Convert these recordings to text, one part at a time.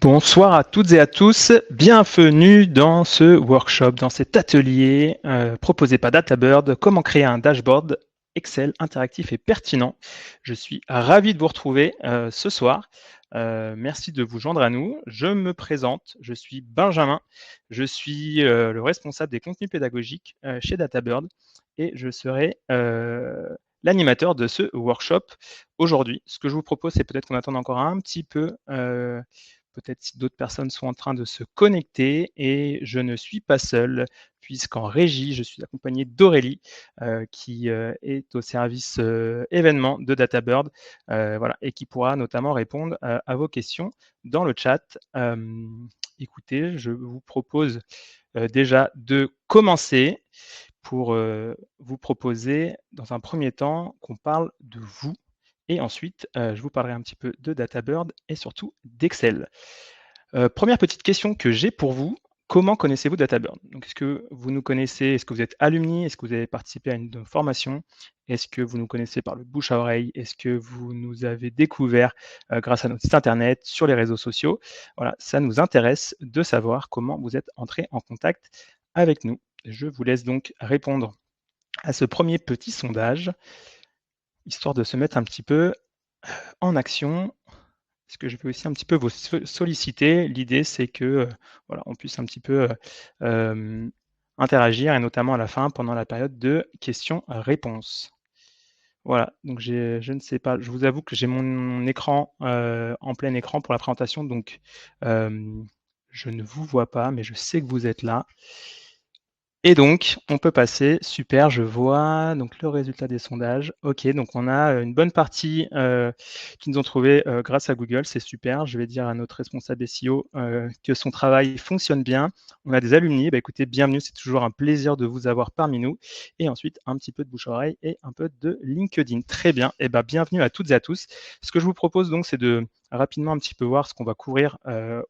Bonsoir à toutes et à tous, bienvenue dans ce workshop, dans cet atelier proposé par DataBird, comment créer un dashboard Excel interactif et pertinent. Je suis ravi de vous retrouver ce soir. Merci de vous joindre à nous. Je me présente, je suis Benjamin, je suis le responsable des contenus pédagogiques chez DataBird et je serai l'animateur de ce workshop aujourd'hui. Ce que je vous propose, c'est peut-être qu'on attende encore un petit peu peut-être si d'autres personnes sont en train de se connecter et je ne suis pas seul puisqu'en régie, je suis accompagné d'Aurélie qui est au service événement de DataBird voilà, et qui pourra notamment répondre à vos questions dans le chat. Écoutez, je vous propose déjà de commencer pour vous proposer dans un premier temps qu'on parle de vous et ensuite je vous parlerai un petit peu de DataBird et surtout d'Excel. Première petite question que j'ai pour vous, comment connaissez-vous DataBird? Donc est-ce que vous nous connaissez? Est-ce que vous êtes alumni? Est-ce que vous avez participé à une formation? Est-ce que vous nous connaissez par le bouche à oreille? Est-ce que vous nous avez découvert grâce à notre site internet, sur les réseaux sociaux? Voilà, ça nous intéresse de savoir comment vous êtes entrés en contact avec nous. Je vous laisse donc répondre à ce premier petit sondage, histoire de se mettre un petit peu en action. Parce que je vais aussi un petit peu vous solliciter. L'idée, c'est que voilà, on puisse un petit peu interagir et notamment à la fin pendant la période de questions-réponses. Voilà, donc je ne sais pas, je vous avoue que j'ai mon écran en plein écran pour la présentation, donc je ne vous vois pas, mais je sais que vous êtes là. Et donc, on peut passer, super, je vois donc le résultat des sondages. OK, donc on a une bonne partie qui nous ont trouvé grâce à Google, c'est super. Je vais dire à notre responsable SEO que son travail fonctionne bien. On a des alumni, bah, écoutez, bienvenue, c'est toujours un plaisir de vous avoir parmi nous. Et ensuite, un petit peu de bouche-oreille et un peu de LinkedIn. Très bien, et bah, bienvenue à toutes et à tous. Ce que je vous propose donc, c'est de rapidement un petit peu voir ce qu'on va couvrir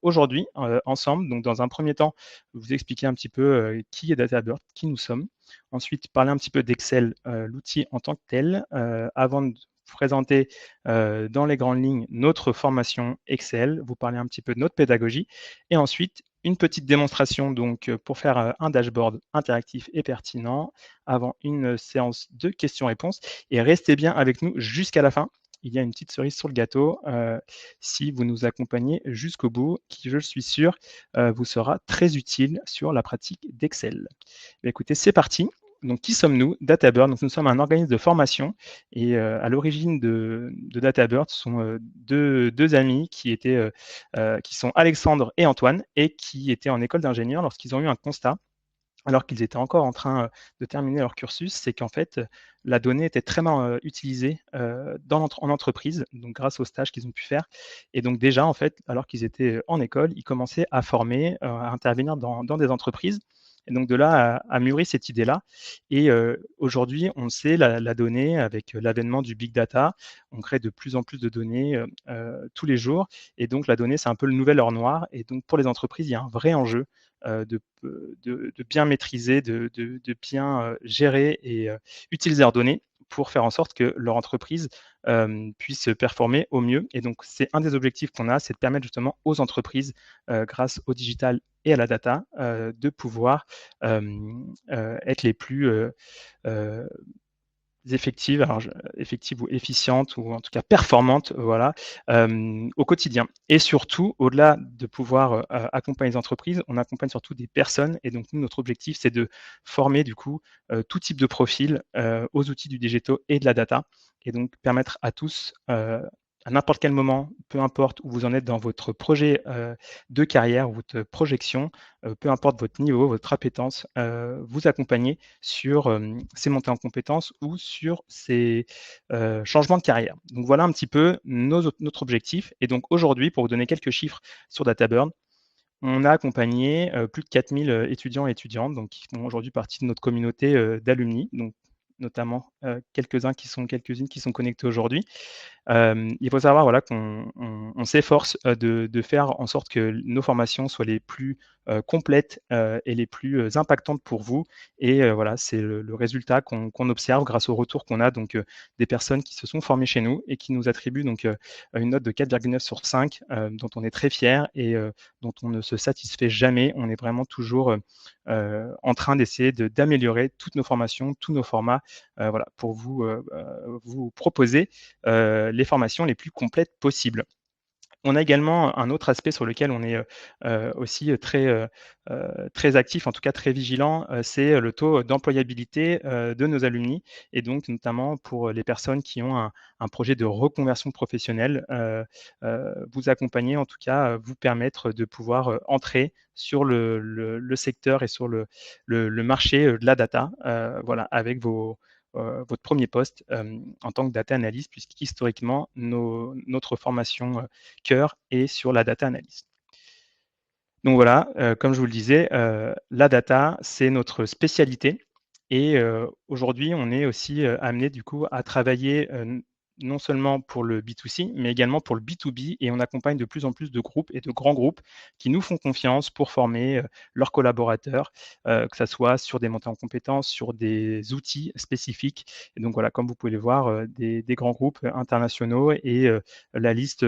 aujourd'hui ensemble. Donc, dans un premier temps, vous expliquer un petit peu qui est DataBird, qui nous sommes. Ensuite, parler un petit peu d'Excel, l'outil en tant que tel, avant de vous présenter dans les grandes lignes notre formation Excel, vous parler un petit peu de notre pédagogie, et ensuite une petite démonstration donc pour faire un dashboard interactif et pertinent avant une séance de questions-réponses. Et restez bien avec nous jusqu'à la fin. Il y a une petite cerise sur le gâteau si vous nous accompagnez jusqu'au bout, qui, je suis sûr, vous sera très utile sur la pratique d'Excel. Écoutez, c'est parti. Donc, qui sommes-nous? DataBird. Donc, nous sommes un organisme de formation et à l'origine de DataBird, ce sont deux amis qui sont Alexandre et Antoine et qui étaient en école d'ingénieur lorsqu'ils ont eu un constat alors qu'ils étaient encore en train de terminer leur cursus, c'est qu'en fait, la donnée était très mal utilisée en entreprise, donc grâce aux stages qu'ils ont pu faire. Et donc déjà, en fait, alors qu'ils étaient en école, ils commençaient à former, à intervenir dans des entreprises. Et donc de là a mûri cette idée-là. Et aujourd'hui, on sait, la donnée, avec l'avènement du big data, on crée de plus en plus de données tous les jours. Et donc la donnée, c'est un peu le nouvel or noir. Et donc pour les entreprises, il y a un vrai enjeu de bien maîtriser, de bien gérer et utiliser leurs données pour faire en sorte que leur entreprise puisse performer au mieux. Et donc, c'est un des objectifs qu'on a, c'est de permettre justement aux entreprises, grâce au digital et à la data, de pouvoir être les plus effectives, effectives ou efficientes ou en tout cas performantes, voilà, au quotidien. Et surtout, au-delà de pouvoir accompagner les entreprises, on accompagne surtout des personnes. Et donc, nous, notre objectif, c'est de former du coup tout type de profil aux outils du digital et de la data. Et donc, permettre à tous, à n'importe quel moment, peu importe où vous en êtes dans votre projet de carrière ou votre projection, peu importe votre niveau, votre appétence, vous accompagner sur ces montées en compétences ou sur ces changements de carrière. Donc voilà un petit peu notre objectif. Et donc aujourd'hui, pour vous donner quelques chiffres sur DataBird, on a accompagné plus de 4000 étudiants et étudiantes, donc qui font aujourd'hui partie de notre communauté d'alumni, donc notamment quelques-unes qui sont connectées aujourd'hui. Il faut savoir voilà, qu'on s'efforce de faire en sorte que nos formations soient les plus complètes et les plus impactantes pour vous. Et voilà, c'est le résultat qu'on observe grâce au retour qu'on a donc des personnes qui se sont formées chez nous et qui nous attribuent donc une note de 4,9 sur 5, dont on est très fiers et dont on ne se satisfait jamais. On est vraiment toujours en train d'essayer d'améliorer toutes nos formations, tous nos formats, voilà, pour vous proposer les formations les plus complètes possibles. On a également un autre aspect sur lequel on est aussi très actif, en tout cas très vigilant, c'est le taux d'employabilité de nos alumni, et donc notamment pour les personnes qui ont un projet de reconversion professionnelle, vous accompagner, en tout cas vous permettre de pouvoir entrer sur le secteur et sur le marché de la data, voilà, avec votre premier poste en tant que data analyst, puisqu'historiquement, notre formation cœur est sur la data analyst. Donc voilà, comme je vous le disais, la data, c'est notre spécialité, et aujourd'hui, on est aussi amené du coup à travailler non seulement pour le B2C, mais également pour le B2B, et on accompagne de plus en plus de groupes et de grands groupes qui nous font confiance pour former leurs collaborateurs, que ça soit sur des montées en compétences, sur des outils spécifiques. Et donc voilà, comme vous pouvez le voir, des grands groupes internationaux, et la liste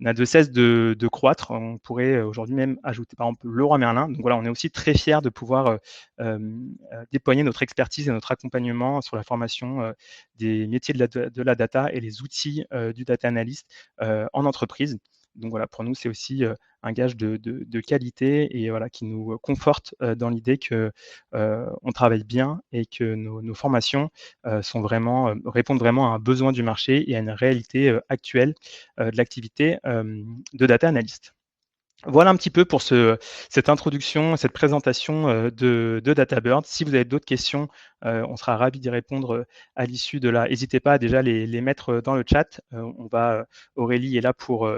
n'a de cesse de croître. On pourrait aujourd'hui même ajouter par exemple Leroy Merlin. Donc voilà, on est aussi très fiers de pouvoir déployer notre expertise et notre accompagnement sur la formation des métiers de la data et les outils du data analyst en entreprise. Donc voilà, pour nous, c'est aussi un gage de qualité, et voilà, qui nous conforte dans l'idée que on travaille bien et que nos formations répondent vraiment à un besoin du marché et à une réalité actuelle de l'activité de data analyst. Voilà un petit peu pour cette introduction, cette présentation de DataBird. Si vous avez d'autres questions, on sera ravis d'y répondre à l'issue de là. N'hésitez pas à déjà les mettre dans le chat. Aurélie est là pour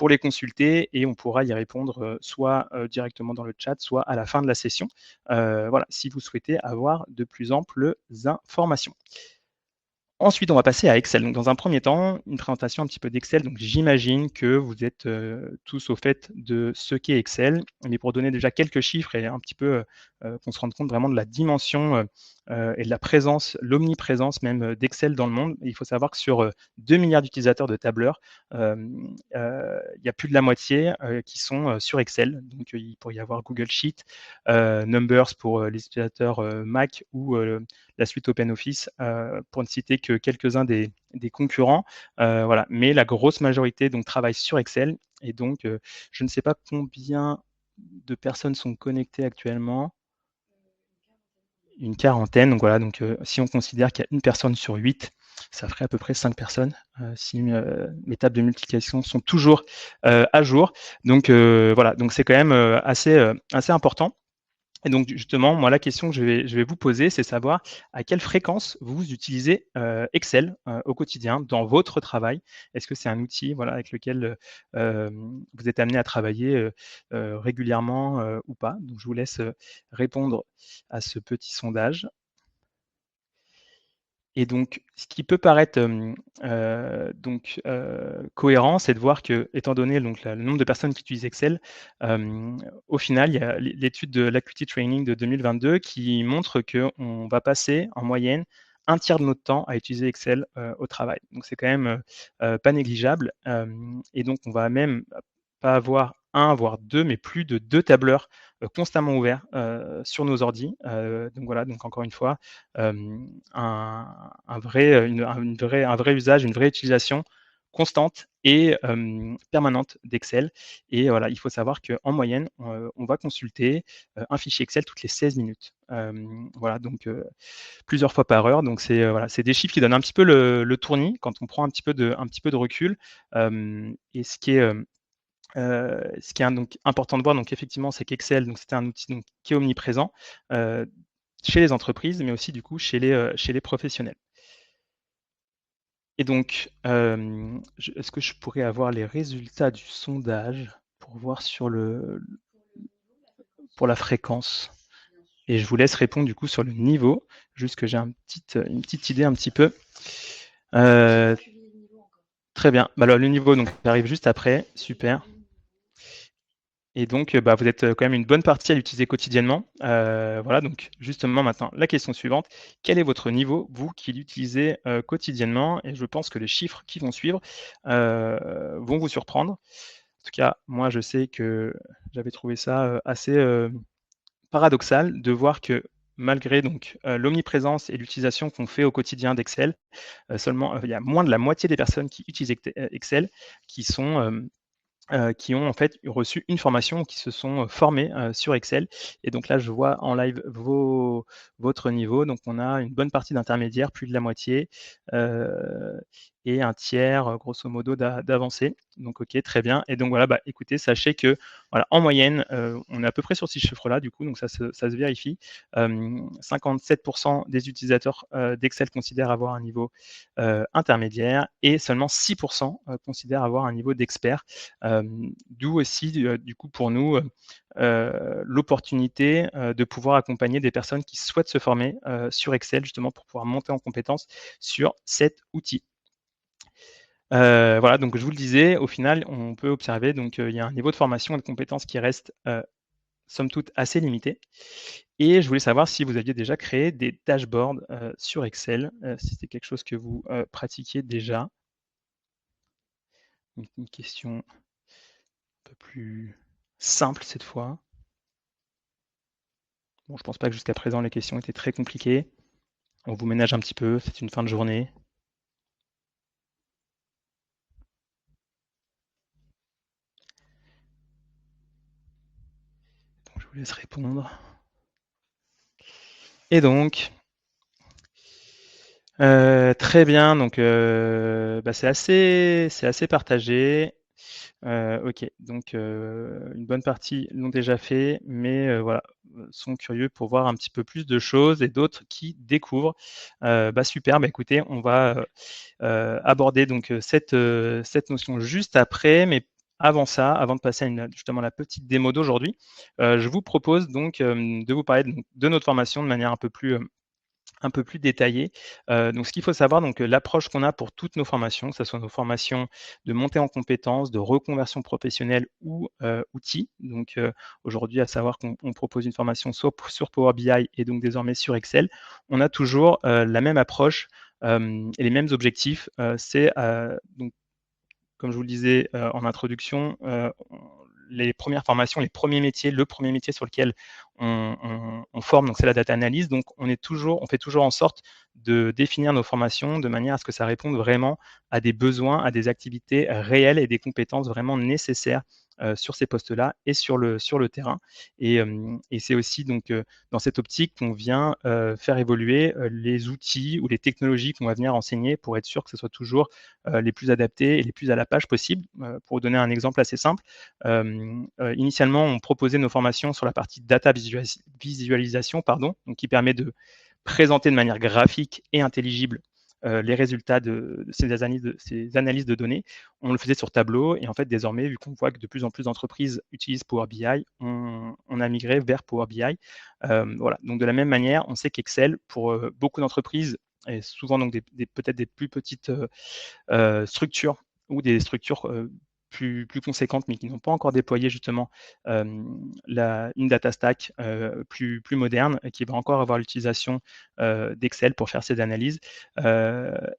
les consulter, et on pourra y répondre soit directement dans le chat, soit à la fin de la session. Voilà, si vous souhaitez avoir de plus amples informations. Ensuite, on va passer à Excel. Donc, dans un premier temps, une présentation un petit peu d'Excel. Donc, j'imagine que vous êtes tous au fait de ce qu'est Excel. Mais pour donner déjà quelques chiffres et un petit peu qu'on se rende compte vraiment de la dimension et de la présence, l'omniprésence même d'Excel dans le monde, il faut savoir que sur 2 milliards d'utilisateurs de tableurs, il y a plus de la moitié qui sont sur Excel. Donc, il pourrait y avoir Google Sheet, Numbers pour les utilisateurs Mac, ou la suite OpenOffice, pour ne citer que quelques-uns des concurrents. Voilà. Mais la grosse majorité donc travaille sur Excel, et donc je ne sais pas combien de personnes sont connectées actuellement. Une quarantaine. Donc voilà, donc si on considère qu'il y a une personne sur 8, ça ferait à peu près 5 personnes si mes tables de multiplication sont toujours à jour. Donc voilà, donc c'est quand même assez important. Et donc justement, moi, la question que je vais vous poser, c'est savoir à quelle fréquence vous utilisez Excel au quotidien dans votre travail. Est-ce que c'est un outil, voilà, avec lequel vous êtes amené à travailler régulièrement ou pas? Donc je vous laisse répondre à ce petit sondage. Et donc, ce qui peut paraître cohérent, c'est de voir que, étant donné donc le nombre de personnes qui utilisent Excel, au final, il y a l'étude de l'Acuity Training de 2022 qui montre qu'on va passer en moyenne un tiers de notre temps à utiliser Excel au travail. Donc c'est quand même pas négligeable. Et donc on va même pas avoir un, voire deux, mais plus de 2 tableurs constamment ouverts sur nos ordis. Donc voilà, donc encore une fois, un vrai usage, une vraie utilisation constante et permanente d'Excel. Et voilà, il faut savoir qu'en moyenne, on va consulter un fichier Excel toutes les 16 minutes. Voilà, donc plusieurs fois par heure. Donc c'est voilà, c'est des chiffres qui donnent un petit peu le tournis quand on prend un petit peu de recul. Et ce qui est donc important de voir, donc effectivement, c'est qu'Excel, donc c'était un outil donc qui est omniprésent chez les entreprises, mais aussi du coup chez les professionnels. Et donc, est-ce que je pourrais avoir les résultats du sondage pour voir pour la fréquence? Et je vous laisse répondre du coup sur le niveau, juste que j'ai une petite idée un petit peu. Très bien. Bah alors, le niveau donc arrive juste après, super. Et donc, bah, vous êtes, quand même une bonne partie à l'utiliser quotidiennement. Voilà, donc justement maintenant la question suivante: quel est votre niveau, vous qui l'utilisez, quotidiennement? Et je pense que les chiffres qui vont suivre, vont vous surprendre. En tout cas, moi je sais que j'avais trouvé ça, assez, paradoxal de voir que malgré donc, l'omniprésence et l'utilisation qu'on fait au quotidien d'Excel, seulement, il y a moins de la moitié des personnes qui utilisent Excel qui sont, qui ont en fait reçu une formation, qui se sont, formés, sur Excel. Et donc là, je vois en live votre niveau. Donc on a une bonne partie d'intermédiaires, plus de la moitié, heu et un tiers, grosso modo d'avancés. Donc OK, très bien. Et donc voilà, bah, écoutez, sachez que, voilà, en moyenne, on est à peu près sur ces chiffres-là du coup, donc ça se vérifie. 57 des utilisateurs, d'Excel considèrent avoir un niveau, intermédiaire, et seulement 6 considèrent avoir un niveau d'expert. D'où aussi, du coup, pour nous, l'opportunité, de pouvoir accompagner des personnes qui souhaitent se former, sur Excel, justement pour pouvoir monter en compétence sur cet outil. Voilà, donc je vous le disais, au final, on peut observer donc, il y a un niveau de formation et de compétences qui reste, somme toute assez limité. Et je voulais savoir si vous aviez déjà créé des dashboards, sur Excel, si c'est quelque chose que vous, pratiquiez déjà? Une question un peu plus simple cette fois. Bon, je pense pas que jusqu'à présent les questions étaient très compliquées. On vous ménage un petit peu, c'est une fin de journée. Donc je vous laisse répondre. Et donc, très bien, donc bah, c'est assez partagé. OK, donc une bonne partie l'ont déjà fait, mais voilà, sont curieux pour voir un petit peu plus de choses, et d'autres qui découvrent. Bah, super, bah, écoutez, on va, aborder donc cette notion juste après, mais avant ça, avant de passer à justement la petite démo d'aujourd'hui, je vous propose donc, de vous parler de notre formation de manière un peu plus détaillé. Donc ce qu'il faut savoir, donc, l'approche qu'on a pour toutes nos formations, que ce soit nos formations de montée en compétences, de reconversion professionnelle ou outils. Donc aujourd'hui, à savoir qu'on propose une formation sur Power BI et donc désormais sur Excel. On a toujours la même approche, et les mêmes objectifs. C'est donc, comme je vous le disais, en introduction, les premières formations, les premiers métiers, le premier métier sur lequel on forme, donc c'est la data analyse. Donc on fait toujours en sorte de définir nos formations de manière à ce que ça réponde vraiment à des besoins, à des activités réelles et des compétences vraiment nécessaires, sur ces postes-là et sur le terrain. Et c'est aussi donc, dans cette optique qu'on vient, faire évoluer, les outils ou les technologies qu'on va venir enseigner pour être sûr que ce soit toujours, les plus adaptés et les plus à la page possible. Pour vous donner un exemple assez simple, initialement, on proposait nos formations sur la partie data visualisation, pardon, donc qui permet de présenter de manière graphique et intelligible, les résultats de ces analyses de données. On le faisait sur Tableau, et en fait, désormais, vu qu'on voit que de plus en plus d'entreprises utilisent Power BI, on a migré vers Power BI. Voilà, donc de la même manière, on sait qu'Excel, pour, beaucoup d'entreprises, et souvent donc peut-être des plus petites, structures, ou des structures, plus conséquentes, mais qui n'ont pas encore déployé justement, une data stack, plus moderne, et qui va encore avoir l'utilisation, d'Excel pour faire ces analyses.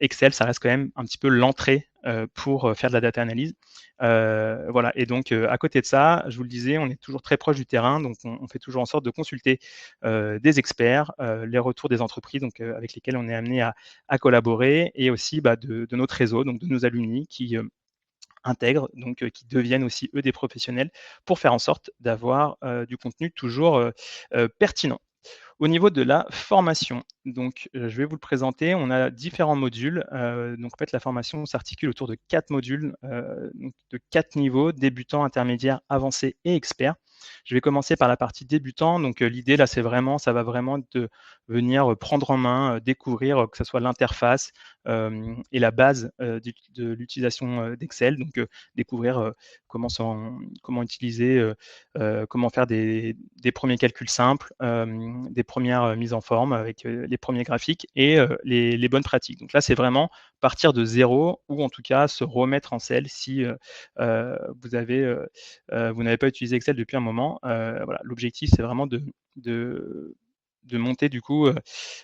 Excel, ça reste quand même un petit peu l'entrée, pour, faire de la data analyse. Voilà, et donc à côté de ça, je vous le disais, on est toujours très proche du terrain, donc on fait toujours en sorte de consulter, des experts, les retours des entreprises donc, avec lesquelles on est amené à collaborer, et aussi, bah, de notre réseau, donc de nos alumni qui, intègrent, donc qui deviennent aussi eux des professionnels, pour faire en sorte d'avoir, du contenu toujours, pertinent. Au niveau de la formation, donc je vais vous le présenter. On a différents modules, donc en fait la formation s'articule autour de 4 modules, donc de 4 niveaux: débutant, intermédiaire, avancé et expert. Je vais commencer par la partie débutant. Donc, l'idée là, ça va vraiment de venir, prendre en main, découvrir, que ça soit l'interface, et la base, de l'utilisation, d'Excel. Donc, découvrir, comment utiliser, comment faire des premiers calculs simples, des premières mises en forme avec, les premiers graphiques et les bonnes pratiques. Donc là, c'est vraiment partir de zéro ou en tout cas se remettre en selle si, vous avez, vous n'avez pas utilisé Excel depuis un moment. Voilà, l'objectif, c'est vraiment de de monter du coup,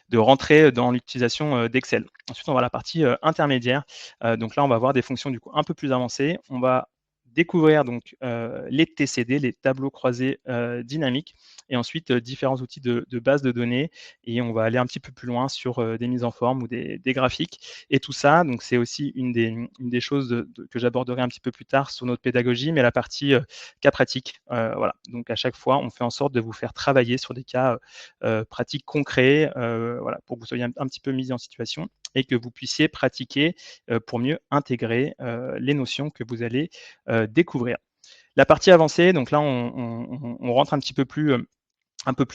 de rentrer dans l'utilisation, d'Excel. Ensuite, on va à la partie, intermédiaire. Donc là, on va avoir des fonctions du coup un peu plus avancées. On va découvrir donc, les TCD, les tableaux croisés, dynamiques et ensuite, différents outils de base de données et on va aller un petit peu plus loin sur, des mises en forme ou des graphiques et tout ça, donc c'est aussi une des choses que j'aborderai un petit peu plus tard sur notre pédagogie, mais la partie, cas pratique. Voilà, donc à chaque fois, on fait en sorte de vous faire travailler sur des cas, pratiques concrets, voilà, pour que vous soyez un petit peu mis en situation et que vous puissiez pratiquer, pour mieux intégrer, les notions que vous allez, découvrir. La partie avancée, donc là, on rentre un peu plus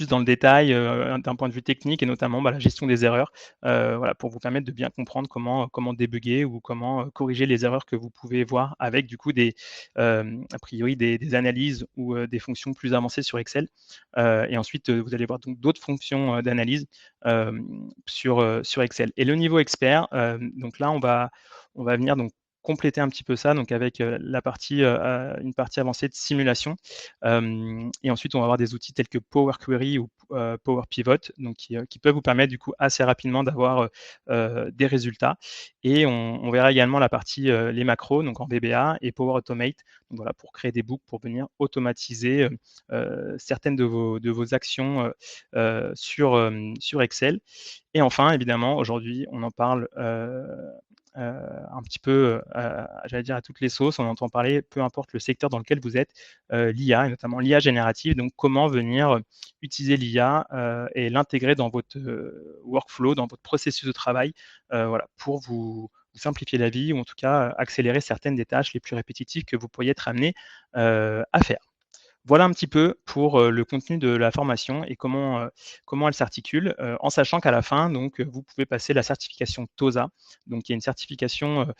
dans le détail, d'un point de vue technique et notamment, la gestion des erreurs, voilà, pour vous permettre de bien comprendre comment débugger ou comment, corriger les erreurs que vous pouvez voir avec du coup a priori des analyses ou, des fonctions plus avancées sur Excel. Et ensuite, vous allez voir donc d'autres fonctions, d'analyse, sur Excel. Et le niveau expert, donc là, on va venir donc compléter un petit peu ça, donc avec, une partie avancée de simulation. Et ensuite, on va avoir des outils tels que Power Query ou Power Pivot, donc qui peuvent vous permettre du coup assez rapidement d'avoir des résultats. Et on verra également la partie les macros, donc en VBA et Power Automate, donc voilà, pour créer des boucles pour venir automatiser certaines de vos actions sur Excel. Et enfin, évidemment, aujourd'hui, on en parle un petit peu, j'allais dire à toutes les sauces, on entend parler, peu importe le secteur dans lequel vous êtes, l'IA et notamment l'IA générative. Donc, comment venir utiliser l'IA et l'intégrer dans votre workflow, dans votre processus de travail, voilà, pour vous simplifier la vie ou en tout cas accélérer certaines des tâches les plus répétitives que vous pourriez être amené à faire. Voilà un petit peu pour, le contenu de la formation et comment elle s'articule, en sachant qu'à la fin donc, vous pouvez passer la certification TOSA. Donc qui est une certification,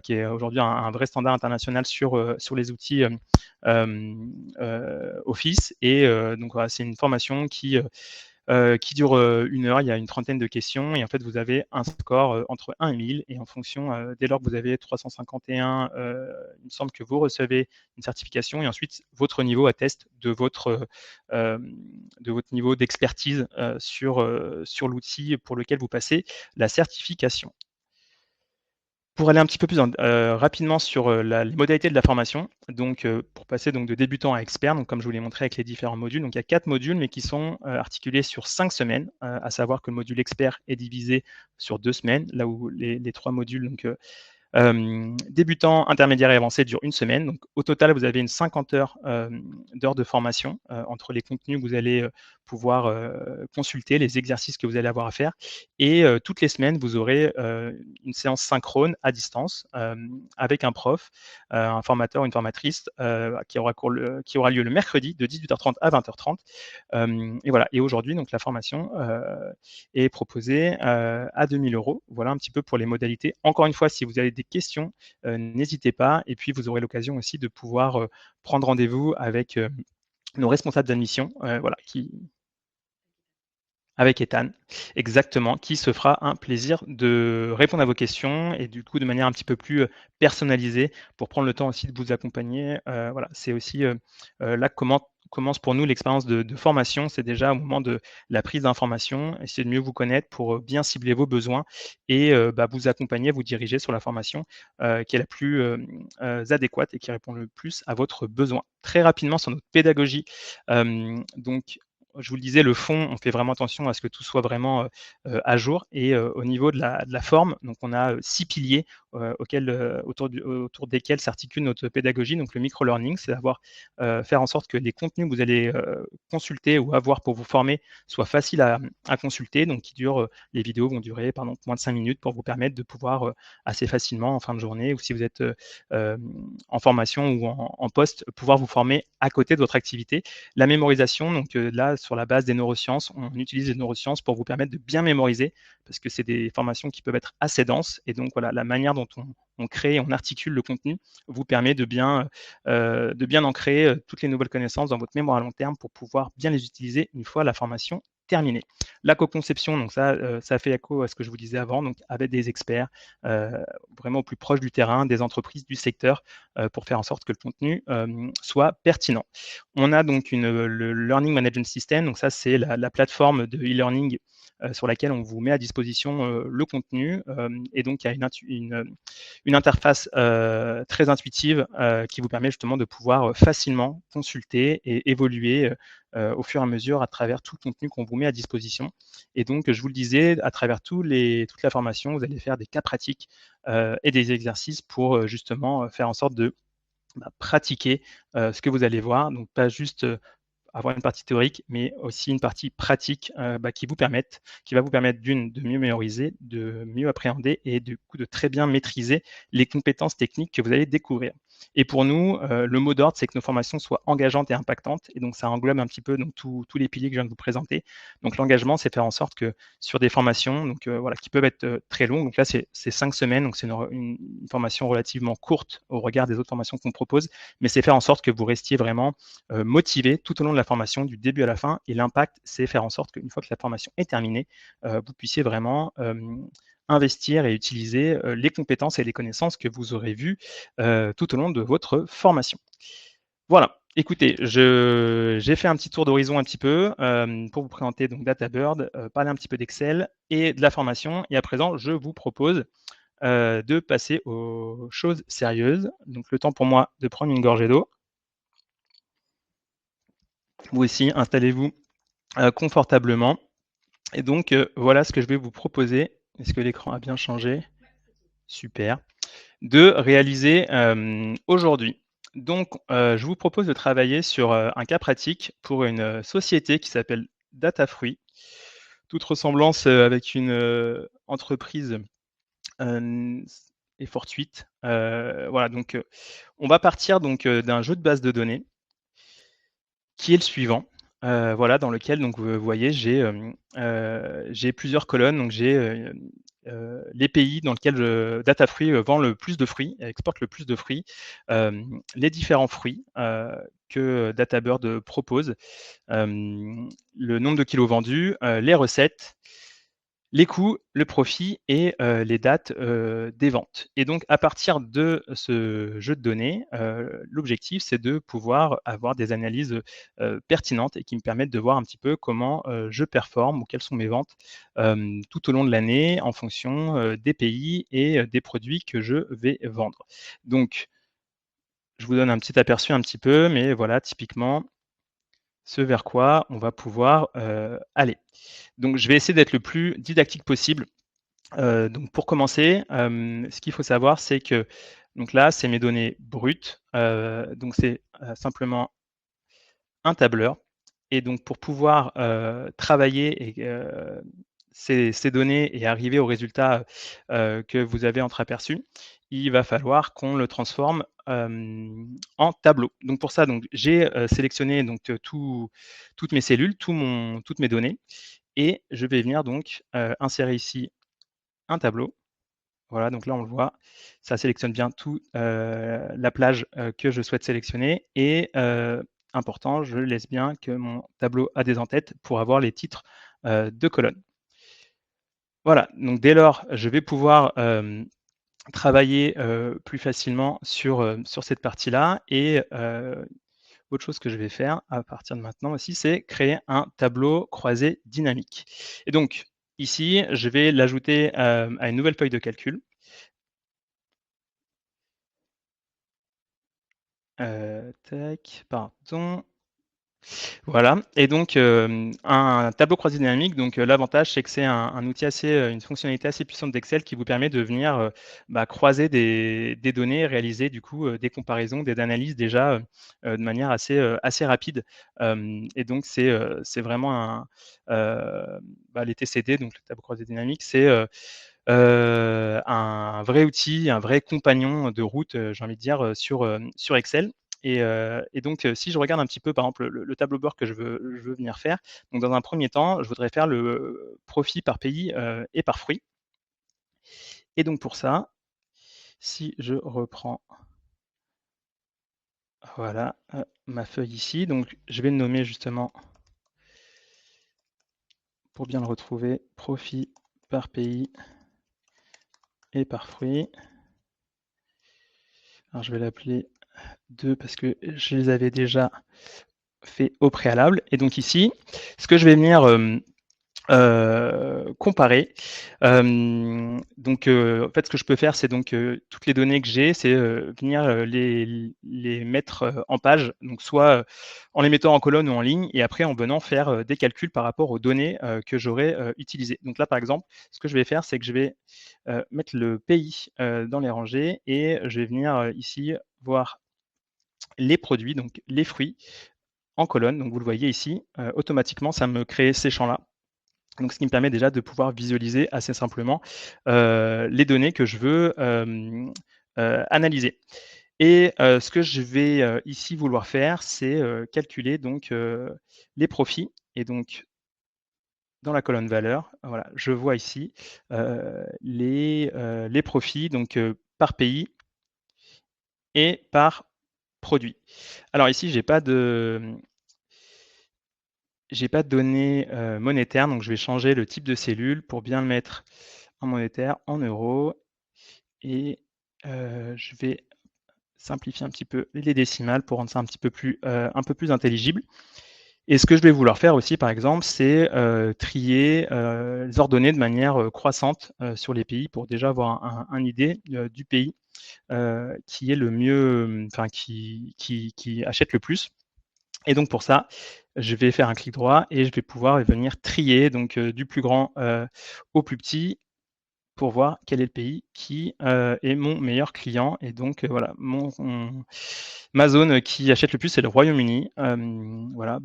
qui est aujourd'hui un vrai standard international sur les outils, Office et donc voilà, c'est une formation qui dure 1 heure. Il y a une trentaine de questions et en fait, vous avez un score entre 1 et 1000 et en fonction, dès lors que vous avez 351, il me semble que vous recevez une certification et ensuite votre niveau atteste de votre niveau d'expertise sur l'outil pour lequel vous passez la certification. Pour aller un petit peu plus rapidement sur, les modalités de la formation, donc pour passer donc de débutant à expert, donc comme je vous l'ai montré avec les différents modules, donc il y a 4 modules, mais qui sont, articulés sur 5 semaines, à savoir que le module expert est divisé sur 2 semaines, là où les 3 modules donc, débutant, intermédiaire et avancé dure 1 semaine. Donc au total, vous avez une 50 heures, d'heures de formation, entre les contenus que vous allez, pouvoir, consulter, les exercices que vous allez avoir à faire et toutes les semaines, vous aurez, une séance synchrone à distance, avec un prof, un formateur, une formatrice, qui aura lieu le mercredi de 18h30 à 20h30. Et voilà et aujourd'hui donc la formation, est proposée, à 2 000 €. Voilà un petit peu pour les modalités. Encore une fois, si vous avez des questions, n'hésitez pas et puis vous aurez l'occasion aussi de pouvoir, prendre rendez-vous avec, nos responsables d'admission, voilà, qui avec Ethan, exactement, qui se fera un plaisir de répondre à vos questions et du coup de manière un petit peu plus, personnalisée pour prendre le temps aussi de vous accompagner. Voilà, c'est aussi, là commence pour nous l'expérience de formation. C'est déjà au moment de la prise d'information, essayer de mieux vous connaître pour, bien cibler vos besoins et vous accompagner, vous diriger sur la formation, qui est la plus, adéquate et qui répond le plus à votre besoin. Très rapidement sur notre pédagogie, donc je vous le disais, le fond, on fait vraiment attention à ce que tout soit vraiment, à jour et au niveau de la forme, donc on a, 6 piliers, autour desquels s'articule notre pédagogie. Donc le micro-learning, c'est faire en sorte que les contenus que vous allez, consulter ou avoir pour vous former soient faciles à consulter, donc les vidéos vont durer, par exemple, moins de 5 minutes pour vous permettre de pouvoir, assez facilement en fin de journée ou si vous êtes, en formation ou en poste, pouvoir vous former à côté de votre activité. La mémorisation, donc là, sur la base des neurosciences, on utilise les neurosciences pour vous permettre de bien mémoriser, parce que c'est des formations qui peuvent être assez denses. Et donc, voilà, la manière dont on crée, on articule le contenu vous permet de bien ancrer toutes les nouvelles connaissances dans votre mémoire à long terme pour pouvoir bien les utiliser une fois la formation terminée. La co-conception, donc ça fait écho à ce que je vous disais avant, donc avec des experts, vraiment au plus proche du terrain, des entreprises, du secteur, pour faire en sorte que le contenu soit pertinent. On a donc le Learning Management System, donc ça c'est la plateforme de e-learning sur laquelle on vous met à disposition le contenu. Et donc il y a une interface très intuitive qui vous permet justement de pouvoir facilement consulter et évoluer au fur et à mesure à travers tout le contenu qu'on vous met à disposition. Et donc, je vous le disais, à travers toute la formation, vous allez faire des cas pratiques et des exercices pour justement faire en sorte de pratiquer ce que vous allez voir. Donc, pas juste avoir une partie théorique, mais aussi une partie pratique qui va vous permettre de mieux mémoriser, de mieux appréhender et du coup de très bien maîtriser les compétences techniques que vous allez découvrir. Et pour nous, le mot d'ordre, c'est que nos formations soient engageantes et impactantes. Et donc, ça englobe un petit peu donc, tous les piliers que je viens de vous présenter. Donc, l'engagement, c'est faire en sorte que sur des formations donc, voilà, qui peuvent être très longues, donc là, c'est 5 semaines, donc c'est une formation relativement courte au regard des autres formations qu'on propose, mais c'est faire en sorte que vous restiez vraiment motivé tout au long de la formation, du début à la fin. Et l'impact, c'est faire en sorte qu'une fois que la formation est terminée, vous puissiez vraiment investir et utiliser les compétences et les connaissances que vous aurez vues tout au long de votre formation. Voilà. Écoutez, j'ai fait un petit tour d'horizon un petit peu pour vous présenter donc DataBird, parler un petit peu d'Excel et de la formation. Et à présent, je vous propose de passer aux choses sérieuses. Donc le temps pour moi de prendre une gorgée d'eau. Vous aussi, installez-vous confortablement. Et donc, voilà ce que je vais vous proposer. Est-ce que l'écran a bien changé? Super. De réaliser aujourd'hui. Donc, je vous propose de travailler sur un cas pratique pour une société qui s'appelle Datafruit. Toute ressemblance avec une entreprise est fortuite. Voilà, donc, on va partir donc d'un jeu de base de données qui est le suivant, voilà, dans lequel donc vous voyez, j'ai plusieurs colonnes. Donc les pays dans lesquels Datafruit vend le plus de fruits, exporte le plus de fruits, les différents fruits, que DataBird propose, le nombre de kilos vendus, les recettes, les coûts, le profit et les dates, des ventes. Et donc à partir de ce jeu de données, l'objectif, c'est de pouvoir avoir des analyses, pertinentes et qui me permettent de voir un petit peu comment, je performe ou quelles sont mes ventes, tout au long de l'année en fonction, des pays et des produits que je vais vendre. Donc je vous donne un petit aperçu un petit peu, mais voilà typiquement ce vers quoi on va pouvoir, aller. Donc je vais essayer d'être le plus didactique possible. Donc pour commencer, ce qu'il faut savoir, c'est que donc là, c'est mes données brutes, donc c'est, simplement un tableur. Et donc pour pouvoir, travailler et ces données et arriver au résultat, que vous avez entreaperçu, il va falloir qu'on le transforme, en tableau. Donc pour ça, donc j'ai, sélectionné donc, toutes mes cellules, toutes mes données, et je vais venir donc, insérer ici un tableau. Voilà, donc là, on le voit, ça sélectionne bien tout, la plage, que je souhaite sélectionner. Et important, je laisse bien que mon tableau a des en-têtes pour avoir les titres, de colonnes. Voilà, donc dès lors, je vais pouvoir, travailler, plus facilement sur cette partie-là. Et autre chose que je vais faire à partir de maintenant aussi, c'est créer un tableau croisé dynamique. Et donc ici, je vais l'ajouter, à une nouvelle feuille de calcul. Tac, pardon. Voilà et donc un tableau croisé dynamique, donc l'avantage, c'est que c'est un outil assez, une fonctionnalité assez puissante d'Excel qui vous permet de venir, croiser des données, réaliser du coup, des comparaisons, des analyses déjà, de manière assez rapide. Et donc c'est vraiment les TCD, donc le tableau croisé dynamique, c'est, un vrai outil, un vrai compagnon de route, j'ai envie de dire, sur Excel et donc si je regarde un petit peu, par exemple, le tableau bord que je veux venir faire, donc dans un premier temps, je voudrais faire le profit par pays, et par fruit et donc pour ça, si je reprends, voilà, ma feuille ici, donc je vais le nommer justement, pour bien le retrouver, profit par pays et par fruit. Alors je vais l'appeler 2 parce que je les avais déjà fait au préalable et donc ici, ce que je vais venir, comparer, en fait, ce que je peux faire, c'est donc, toutes les données que j'ai, c'est, venir, les mettre, en page, donc soit, en les mettant en colonne ou en ligne et après en venant faire, des calculs par rapport aux données, que j'aurais, utilisées. Donc là, par exemple, ce que je vais faire, c'est que je vais, mettre le pays, dans les rangées et je vais venir, ici voir les produits, donc les fruits en colonne, donc vous le voyez ici, automatiquement ça me crée ces champs-là. Donc ce qui me permet déjà de pouvoir visualiser assez simplement, les données que je veux, analyser et ce que je vais, ici vouloir faire, c'est, calculer donc, les profits et donc dans la colonne valeurs, voilà, je vois ici, les profits donc, par pays et par produit. Alors ici, j'ai pas de données, monétaires, donc je vais changer le type de cellule pour bien le mettre en monétaire, en euros et je vais simplifier un petit peu les décimales pour rendre ça un peu plus intelligible et ce que je vais vouloir faire aussi, par exemple, c'est, trier, les ordonnées de manière, croissante, sur les pays pour déjà avoir un idée, du pays, qui est le mieux, qui achète le plus et donc pour ça, je vais faire un clic droit et je vais pouvoir venir trier donc, du plus grand, au plus petit pour voir quel est le pays qui, est mon meilleur client et donc, voilà, ma zone qui achète le plus, c'est le Royaume-Uni. Voilà,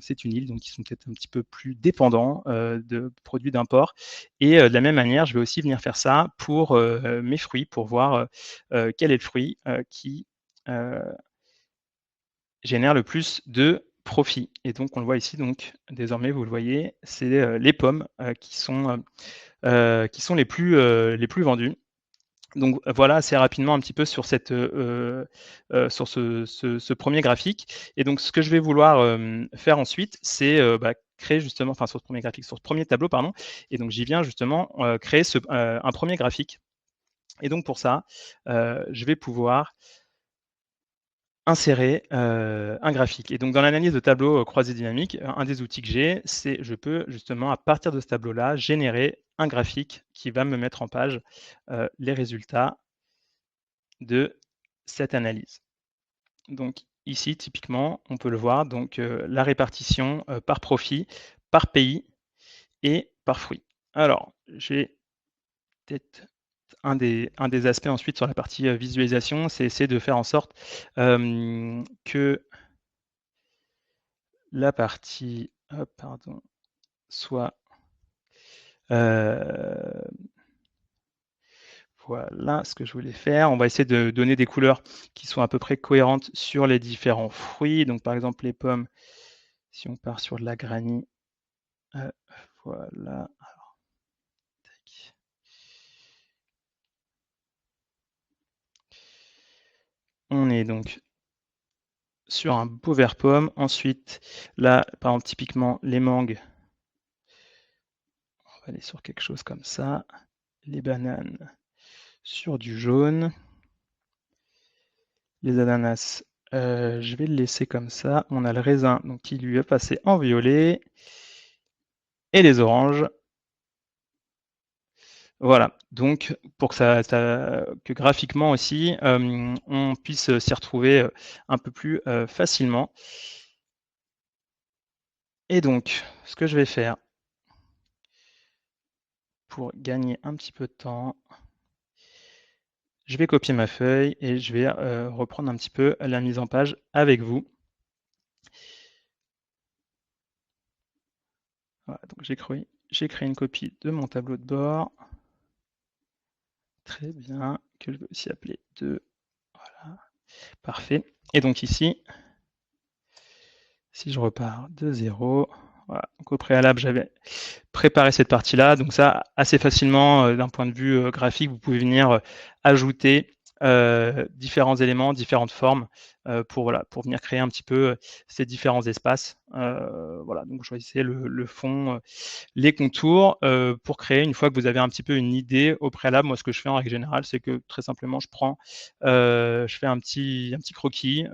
c'est une île, donc ils sont peut-être un petit peu plus dépendants, de produits d'import et de la même manière, je vais aussi venir faire ça pour, mes fruits, pour voir, quel est le fruit, qui, heu, génère le plus de profit et donc on le voit ici, donc désormais vous le voyez, c'est, les pommes, qui sont les plus vendus. Donc voilà assez rapidement un petit peu sur sur ce 1er graphique et donc ce que je vais vouloir, faire ensuite, c'est, créer justement enfin sur ce premier graphique, sur ce premier tableau pardon et donc j'y viens justement, créer un premier graphique et donc pour ça, je vais pouvoir insérer, un graphique et donc dans l'analyse de tableau, croisé dynamique, un des outils que j'ai, c'est je peux justement à partir de ce tableau-là, générer un graphique qui va me mettre en page, les résultats de cette analyse. Donc ici, typiquement, on peut le voir, donc la répartition, par profit, par pays et par fruit. Alors, j'ai peut-être un des aspects ensuite sur la partie, visualisation, c'est essayer de faire en sorte, que la partie hop, pardon, soit, heu, voilà ce que je voulais faire. On va essayer de donner des couleurs qui sont à peu près cohérentes sur les différents fruits. Donc par exemple les pommes, si on part sur de la granit, heu, voilà, alors tac. On est donc sur un beau vert pomme. Ensuite, là, par exemple typiquement les mangues, on va aller sur quelque chose comme ça. Les bananes sur du jaune. Les ananas, je vais le laisser comme ça. On a le raisin donc qui lui est passé en violet et les oranges. Voilà, donc pour que que graphiquement aussi, on puisse, s'y retrouver, un peu plus, facilement. Et donc, ce que je vais faire pour gagner un petit peu de temps, je vais copier ma feuille et je vais reprendre un petit peu la mise en page avec vous. Voilà, donc j'ai créé une copie de mon tableau de bord. Très bien, que je vais aussi appeler 2. Voilà, parfait. Et donc ici, si je repars de 0, voilà. Donc au préalable, j'avais préparé cette partie-là. Donc ça, assez facilement, d'un point de vue graphique, vous pouvez venir ajouter différents éléments, différentes formes pour venir créer un petit peu ces différents espaces. Voilà, donc choisissez le fond, les contours pour créer, une fois que vous avez un petit peu une idée au préalable. Moi, ce que je fais en règle générale, c'est que très simplement, je fais un petit croquis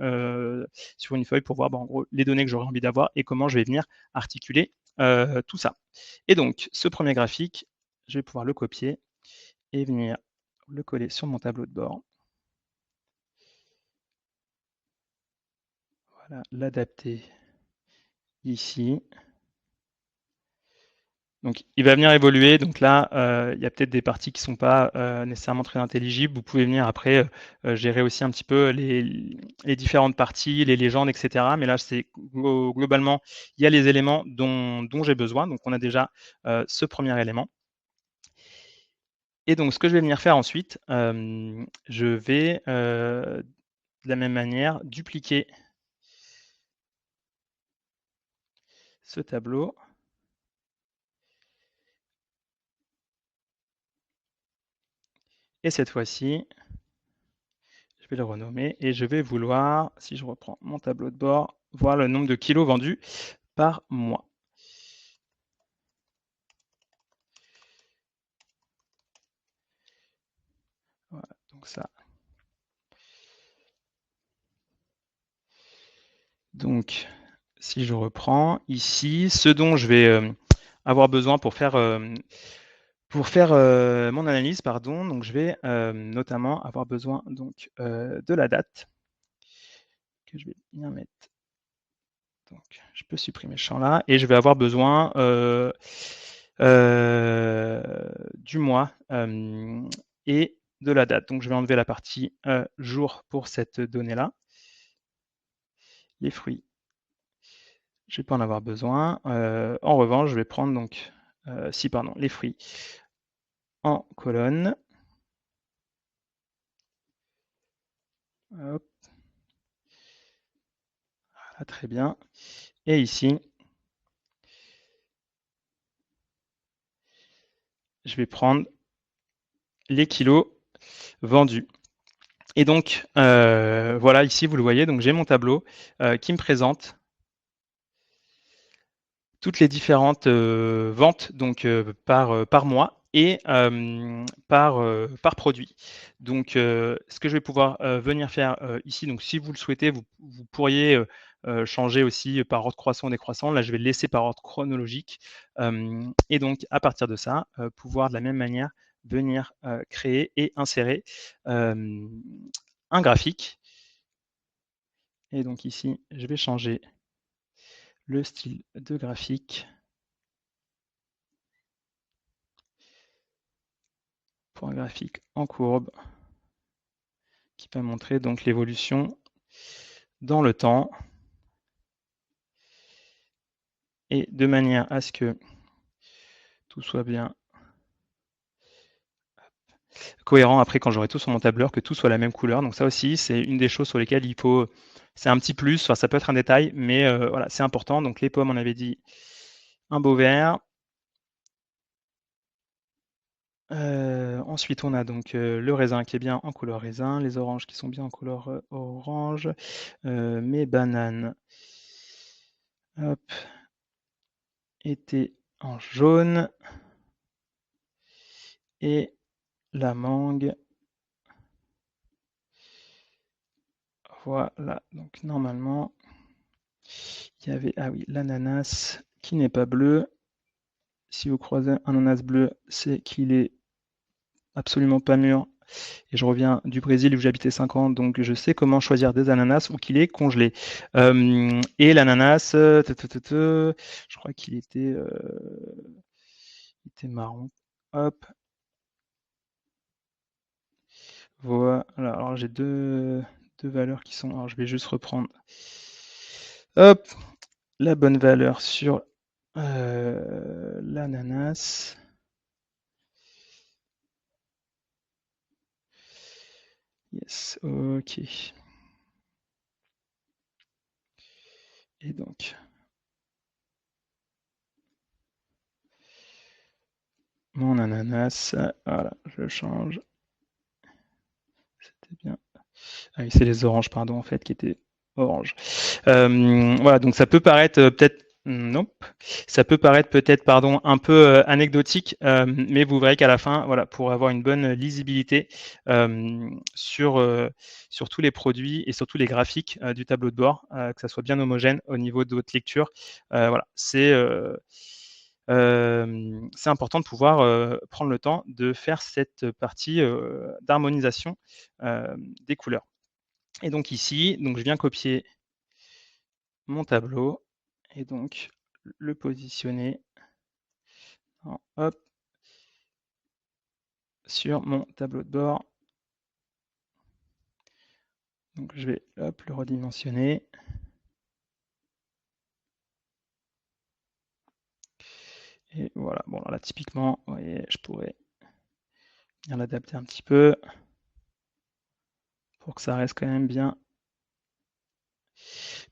sur une feuille pour voir en gros les données que j'aurais envie d'avoir et comment je vais venir articuler tout ça. Et donc, ce premier graphique, je vais pouvoir le copier et venir le coller sur mon tableau de bord. Voilà, l'adapter ici. Donc, il va venir évoluer. Donc là, il y a peut-être des parties qui ne sont pas nécessairement très intelligibles. Vous pouvez venir après gérer aussi un petit peu les différentes parties, les légendes, etc. Mais là, c'est globalement, il y a les éléments dont j'ai besoin. Donc, on a déjà ce premier élément. Et donc, ce que je vais venir faire ensuite, je vais, de la même manière, dupliquer ce tableau. Et cette fois-ci, je vais le renommer et je vais vouloir, si je reprends mon tableau de bord, voir le nombre de kilos vendus par mois. Voilà, donc ça. Donc, si je reprends ici, ce dont je vais avoir besoin pour faire mon analyse, pardon, donc je vais notamment avoir besoin donc, de la date que je vais bien mettre. Donc, je peux supprimer ce champ-là et je vais avoir besoin du mois et de la date. Donc, je vais enlever la partie jour pour cette donnée-là. Les fruits, je ne vais pas en avoir besoin. En revanche, je vais prendre donc, les fruits en colonne. Hop. Voilà, très bien. Et ici, je vais prendre les kilos vendus. Et donc, voilà, ici, vous le voyez, donc j'ai mon tableau qui me présente toutes les différentes ventes donc, par mois et par produit. Donc, ce que je vais pouvoir venir faire ici, donc si vous le souhaitez, vous pourriez changer aussi par ordre croissant ou décroissant. Là, je vais le laisser par ordre chronologique. Et donc, à partir de ça, pouvoir de la même manière venir créer et insérer un graphique. Et donc ici, je vais changer le style de graphique pour un graphique en courbe qui va montrer donc l'évolution dans le temps et de manière à ce que tout soit bien cohérent après quand j'aurai tout sur mon tableur, que tout soit la même couleur. Donc ça aussi, c'est une des choses sur lesquelles il faut, c'est un petit plus, enfin, ça peut être un détail, mais voilà, c'est important. Donc les pommes, on avait dit un beau vert. Ensuite, on a donc le raisin qui est bien en couleur raisin, les oranges qui sont bien en couleur orange, mes bananes hop, étaient en jaune et la mangue, voilà, donc normalement, il y avait, ah oui, l'ananas qui n'est pas bleu. Si vous croisez un ananas bleu, c'est qu'il est absolument pas mûr Et je reviens du Brésil où j'ai habité 5 ans, donc je sais comment choisir des ananas ou qu'il est congelé. Et l'ananas, je crois qu'il était marron. Hop, voilà. Alors j'ai deux valeurs qui sont. Alors je vais juste reprendre. Hop, la bonne valeur sur l'ananas. Yes, ok. Et donc, mon ananas, voilà, je change. C'était bien. Ah oui, c'est les oranges, pardon, en fait, qui étaient oranges. Voilà, donc ça peut paraître peut-être. Nope. Ça peut paraître peut-être, pardon, un peu anecdotique, mais vous verrez qu'à la fin, voilà, pour avoir une bonne lisibilité sur tous les produits et surtout les graphiques du tableau de bord, que ça soit bien homogène au niveau de votre lecture. Voilà, c'est important de pouvoir prendre le temps de faire cette partie d'harmonisation des couleurs. Et donc ici, donc je viens copier mon tableau et donc le positionner hop, sur mon tableau de bord. Donc je vais hop, le redimensionner. Et voilà, bon là typiquement, vous voyez, je pourrais bien l'adapter un petit peu pour que ça reste quand même bien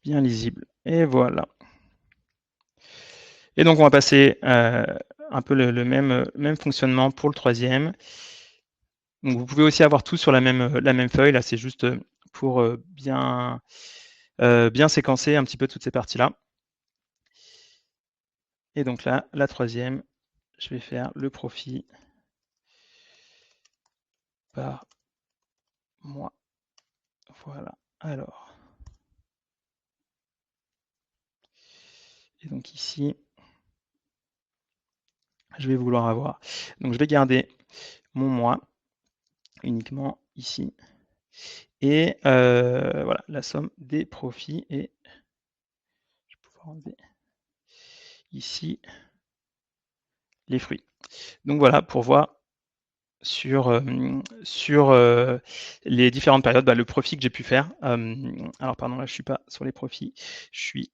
lisible. Et voilà. Et donc on va passer un peu le même fonctionnement pour le troisième. Donc vous pouvez aussi avoir tout sur la même feuille. Là, c'est juste pour bien séquencer un petit peu toutes ces parties-là. Et donc là, la troisième, je vais faire le profit par mois. Voilà. Alors. Et donc ici, je vais vouloir avoir. Donc je vais garder mon mois uniquement ici. Et voilà, la somme des profits. Et je vais pouvoir enlever ici les fruits. Donc voilà, pour voir sur les différentes périodes, le profit que j'ai pu faire. Alors pardon, là je suis pas sur les profits, je suis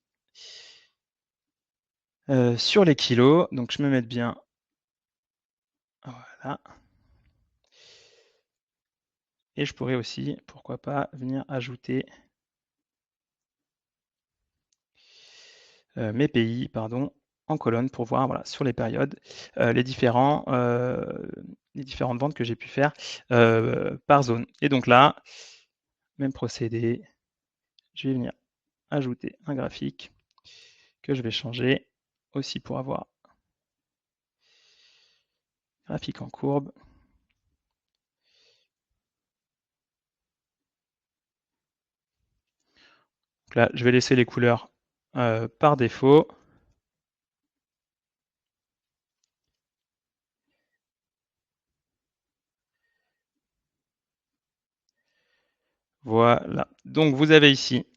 sur les kilos, donc je me mets bien. Voilà. Et je pourrais aussi, pourquoi pas, venir ajouter mes pays, pardon, en colonne pour voir voilà, sur les périodes les différentes ventes que j'ai pu faire par zone. Et donc là, même procédé, je vais venir ajouter un graphique que je vais changer aussi pour avoir graphique en courbe. Donc là, je vais laisser les couleurs par défaut. Voilà. Donc vous avez ici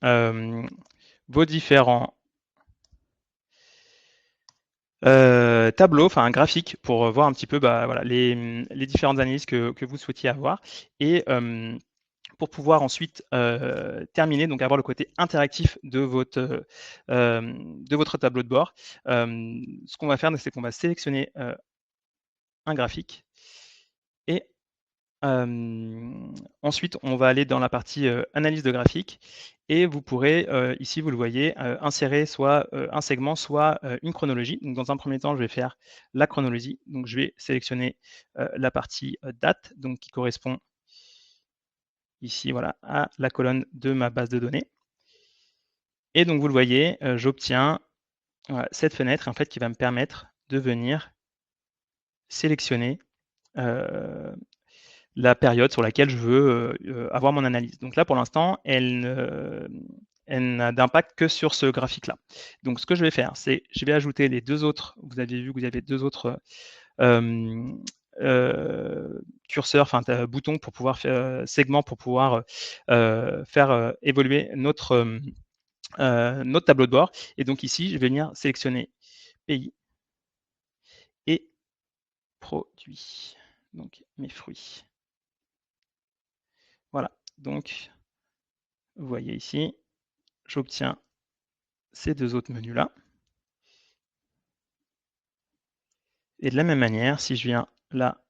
vos différents tableaux, enfin un graphique pour voir un petit peu voilà, les différentes analyses que vous souhaitiez avoir. Et pour pouvoir ensuite terminer, donc avoir le côté interactif de votre tableau de bord, ce qu'on va faire, c'est qu'on va sélectionner un graphique et ensuite, on va aller dans la partie analyse de graphique et vous pourrez, ici, vous le voyez, insérer soit un segment, soit une chronologie. Donc, dans un premier temps, je vais faire la chronologie. Donc, je vais sélectionner la partie date, donc qui correspond ici, voilà, à la colonne de ma base de données. Et donc, vous le voyez, j'obtiens cette fenêtre en fait qui va me permettre de venir sélectionner la période sur laquelle je veux avoir mon analyse. Donc là, pour l'instant, elle n'a d'impact que sur ce graphique-là. Donc ce que je vais faire, c'est je vais ajouter les deux autres, vous avez vu que vous avez deux autres curseur, enfin bouton pour pouvoir faire segment pour pouvoir faire évoluer notre tableau de bord. Et donc ici, je vais venir sélectionner pays et produits, donc mes fruits. Voilà, donc vous voyez ici, j'obtiens ces deux autres menus-là. Et de la même manière, si je viens là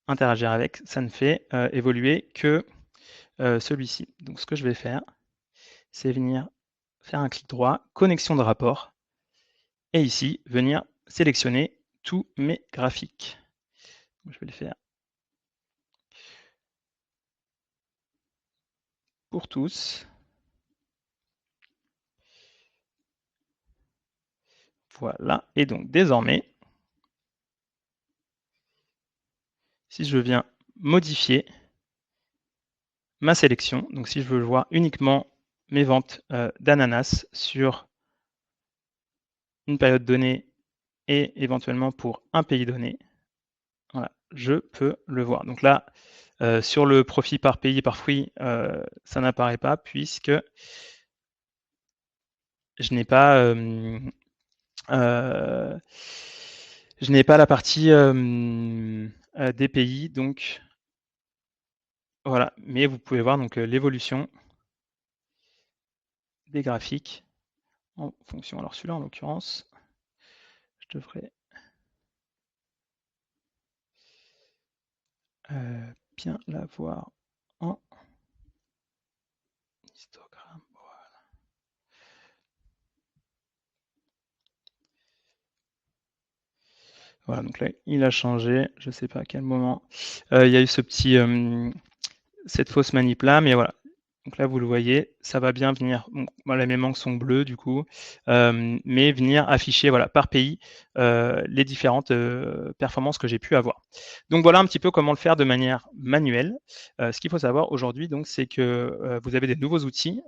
interagir avec, ça ne fait évoluer que celui-ci. Donc ce que je vais faire, c'est venir faire un clic droit, connexion de rapport, et ici, venir sélectionner tous mes graphiques. Je vais le faire pour tous. Voilà, et donc désormais, si je viens modifier ma sélection, donc si je veux voir uniquement mes ventes d'ananas sur une période donnée et éventuellement pour un pays donné, voilà, je peux le voir. Donc là, sur le profit par pays, par fruit, ça n'apparaît pas puisque je n'ai pas, je n'ai pas la partie des pays, donc voilà. Mais vous pouvez voir donc l'évolution des graphiques en fonction. Alors celui-là, en l'occurrence, je devrais bien l'avoir en histogramme. Voilà, donc là, il a changé. Je ne sais pas à quel moment. Il y a eu ce petit, cette fausse manip là, mais voilà. Donc là, vous le voyez, ça va bien venir. Bon, voilà, mes manques sont bleus du coup, mais venir afficher voilà, par pays les différentes performances que j'ai pu avoir. Donc voilà un petit peu comment le faire de manière manuelle. Ce qu'il faut savoir aujourd'hui, donc, c'est que vous avez des nouveaux outils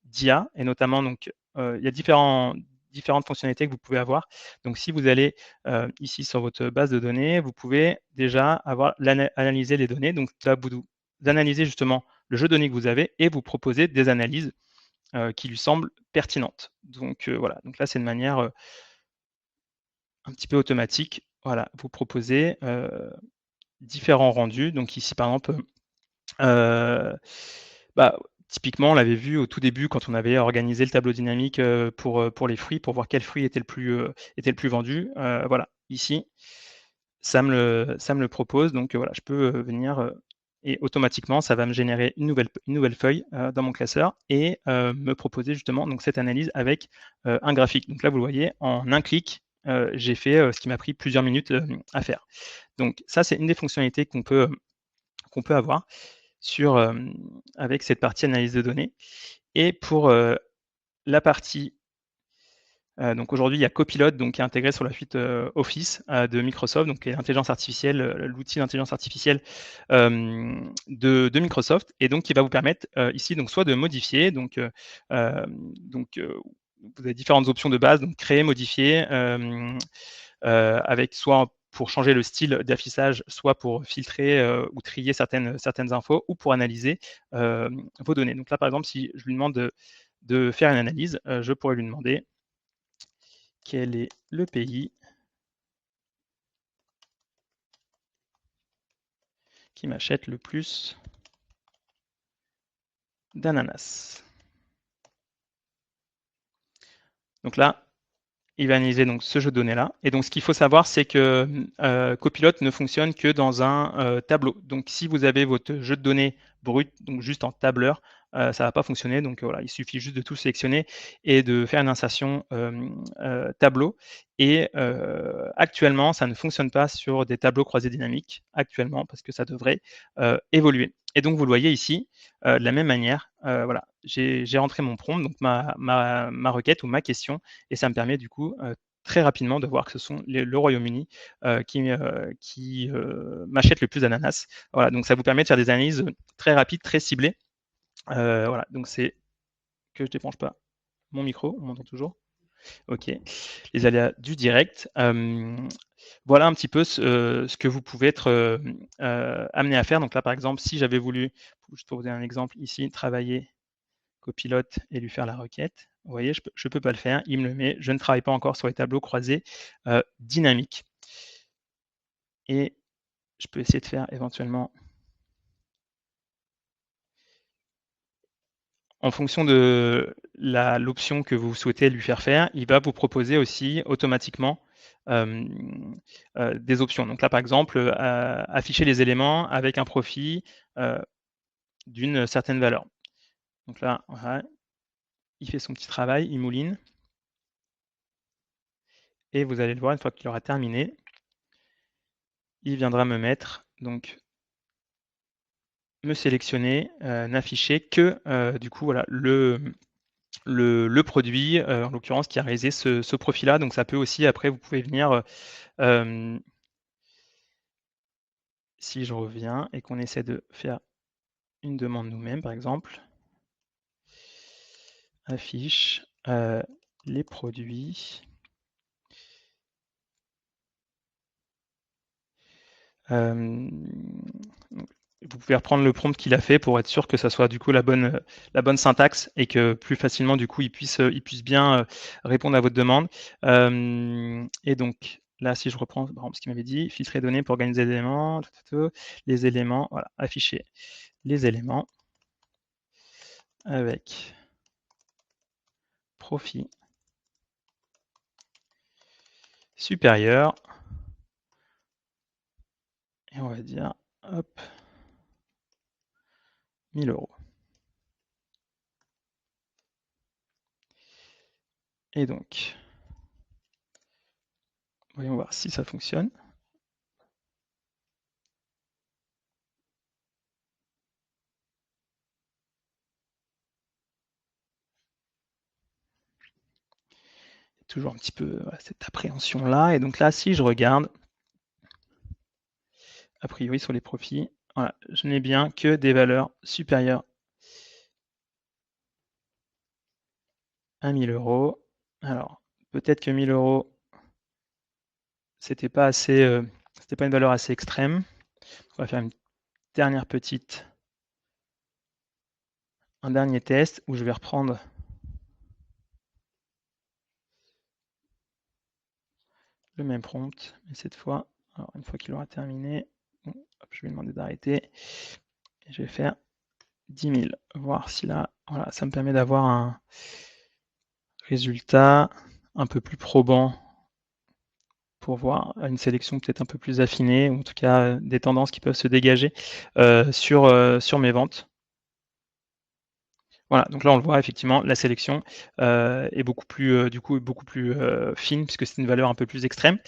d'IA et notamment donc il y a différentes fonctionnalités que vous pouvez avoir. Donc si vous allez ici sur votre base de données, vous pouvez déjà avoir analyser les données. Donc là, vous analysez justement le jeu de données que vous avez et vous proposez des analyses qui lui semblent pertinentes. Donc voilà, donc là c'est une manière un petit peu automatique. Voilà, vous proposez différents rendus. Donc ici par exemple, bah, typiquement on l'avait vu au tout début quand on avait organisé le tableau dynamique pour les fruits, pour voir quel fruit était le plus vendu. Voilà, ici ça me le propose. Donc voilà, je peux venir et automatiquement, ça va me générer une nouvelle feuille dans mon classeur et me proposer justement donc cette analyse avec un graphique. Donc là, vous le voyez, en un clic, j'ai fait ce qui m'a pris plusieurs minutes à faire. Donc ça, c'est une des fonctionnalités qu'on peut avoir sur, avec cette partie analyse de données. Et pour la partie donc aujourd'hui, il y a Copilot donc, qui est intégré sur la suite Office de Microsoft, donc l'intelligence artificielle, l'outil d'intelligence artificielle de Microsoft, et donc qui va vous permettre ici donc soit de modifier, donc vous avez différentes options de base, donc créer, modifier, avec soit pour changer le style d'affichage, soit pour filtrer ou trier certaines infos, ou pour analyser vos données. Donc là, par exemple, si je lui demande de faire une analyse, je pourrais lui demander quel est le pays qui m'achète le plus d'ananas. Donc là, il va analyser donc ce jeu de données-là. Et donc, ce qu'il faut savoir, c'est que Copilot ne fonctionne que dans un tableau. Donc, si vous avez votre jeu de données brut, donc juste en tableur, ça ne va pas fonctionner. Donc, voilà, il suffit juste de tout sélectionner et de faire une insertion tableau. Et actuellement, ça ne fonctionne pas sur des tableaux croisés dynamiques, actuellement, parce que ça devrait évoluer. Et donc, vous le voyez ici, de la même manière, voilà, j'ai rentré mon prompt, donc ma requête ou ma question, et ça me permet du coup très rapidement de voir que ce sont le Royaume-Uni qui m'achète le plus d'ananas. Voilà, donc ça vous permet de faire des analyses très rapides, très ciblées. Voilà, donc c'est que je ne débranche pas mon micro, on m'entend toujours? OK. Les aléas du direct. Voilà un petit peu ce que vous pouvez être, amené à faire. Donc là, par exemple, si j'avais voulu, juste pour vous donner un exemple ici, travailler copilote et lui faire la requête, vous voyez, je peux pas le faire, il me le met. Je ne travaille pas encore sur les tableaux croisés, dynamiques et je peux essayer de faire éventuellement en fonction de l'option que vous souhaitez lui faire faire, il va vous proposer aussi automatiquement des options. Donc là, par exemple, afficher les éléments avec un profit d'une certaine valeur. Donc là, voilà, il fait son petit travail, il mouline. Et vous allez le voir, une fois qu'il aura terminé, il viendra me mettre, donc me sélectionner, n'afficher que du coup voilà le produit, en l'occurrence qui a réalisé ce profil-là. Donc ça peut aussi après vous pouvez venir, si je reviens et qu'on essaie de faire une demande nous-mêmes par exemple, affiche, les produits. Vous pouvez reprendre le prompt qu'il a fait pour être sûr que ça soit du coup la bonne syntaxe et que plus facilement du coup il puisse bien répondre à votre demande. Et donc là, si je reprends par exemple ce qu'il m'avait dit, filtrer données pour organiser les éléments, les éléments, voilà, afficher les éléments avec profit supérieur et on va dire hop 1000 €. Et donc, voyons voir si ça fonctionne. Toujours un petit peu voilà, cette appréhension-là. Et donc là, si je regarde, a priori sur les profits, voilà, je n'ai bien que des valeurs supérieures à 1000 €. Alors, peut-être que 1000 €, c'était pas assez, c'était pas une valeur assez extrême. On va faire une dernière petite, un dernier test où je vais reprendre le même prompt, mais cette fois, alors une fois qu'il aura terminé, hop, je vais lui demander d'arrêter et je vais faire 10 000, voir si là, voilà, ça me permet d'avoir un résultat un peu plus probant pour voir une sélection peut-être un peu plus affinée ou en tout cas, des tendances qui peuvent se dégager, sur mes ventes. Voilà, donc là, on le voit effectivement, la sélection, est beaucoup plus, du coup, beaucoup plus, fine puisque c'est une valeur un peu plus extrême.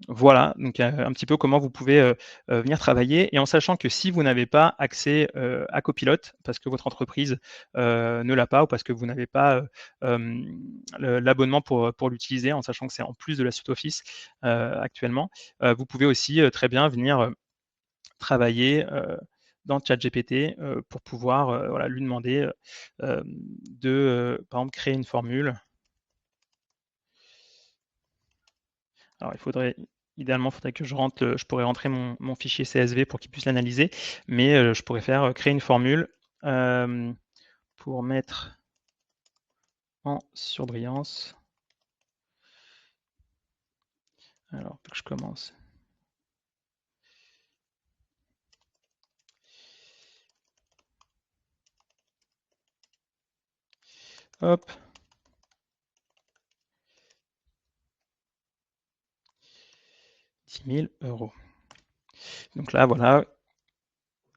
Voilà, donc un petit peu comment vous pouvez, venir travailler et en sachant que si vous n'avez pas accès, à Copilot parce que votre entreprise, ne l'a pas ou parce que vous n'avez pas, l'abonnement pour l'utiliser, en sachant que c'est en plus de la suite Office, actuellement, vous pouvez aussi, très bien venir, travailler, dans ChatGPT, pour pouvoir, voilà, lui demander, de, par exemple, créer une formule. Alors il faudrait idéalement, il faudrait que je pourrais rentrer mon fichier CSV pour qu'il puisse l'analyser, mais, je pourrais faire, créer une formule, pour mettre en surbrillance. Alors, faut que je commence. Hop. 10 000 €. Donc là, voilà,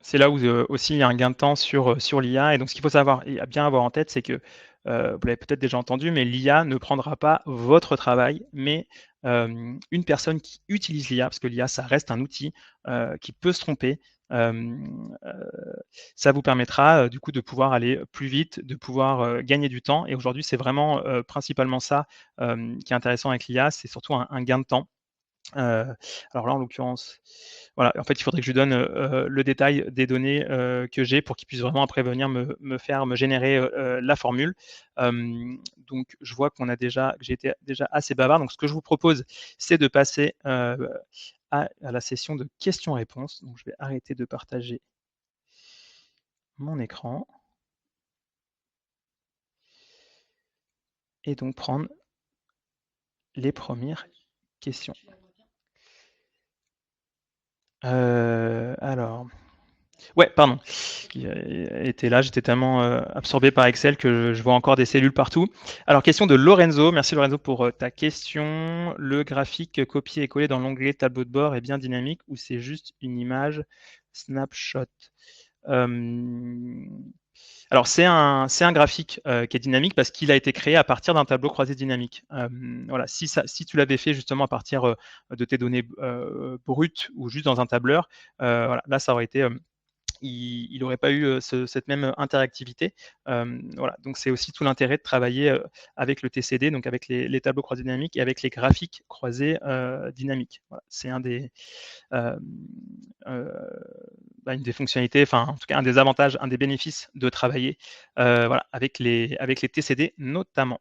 c'est là où, aussi il y a un gain de temps sur l'IA et donc ce qu'il faut savoir et à bien avoir en tête, c'est que, vous l'avez peut-être déjà entendu, mais l'IA ne prendra pas votre travail, mais, une personne qui utilise l'IA, parce que l'IA, ça reste un outil, qui peut se tromper, ça vous permettra, du coup de pouvoir aller plus vite, de pouvoir, gagner du temps et aujourd'hui, c'est vraiment, principalement ça, qui est intéressant avec l'IA, c'est surtout un gain de temps. Alors là, en l'occurrence, voilà, en fait, il faudrait que je lui donne, le détail des données, que j'ai pour qu'il puisse vraiment après venir me générer, la formule. Donc je vois que j'ai été déjà assez bavard. Donc ce que je vous propose, c'est de passer, à la session de questions-réponses. Donc je vais arrêter de partager mon écran et donc prendre les premières questions. Alors ouais, pardon. Qui était là, j'étais tellement absorbé par Excel que je vois encore des cellules partout. Alors, question de Lorenzo. Merci Lorenzo pour ta question. Le graphique copié et collé dans l'onglet tableau de bord est bien dynamique ou c'est juste une image snapshot? Alors, c'est un graphique qui est dynamique parce qu'il a été créé à partir d'un tableau croisé dynamique. Voilà, si tu l'avais fait justement à partir de tes données brutes ou juste dans un tableur, voilà, là, ça aurait été il n'aurait pas eu cette même interactivité. Voilà, donc c'est aussi tout l'intérêt de travailler avec le TCD, donc avec les tableaux croisés dynamiques et avec les graphiques croisés dynamiques. Voilà, c'est euh, euh, une des fonctionnalités, enfin en tout cas un des avantages, un des bénéfices de travailler voilà, avec les TCD notamment.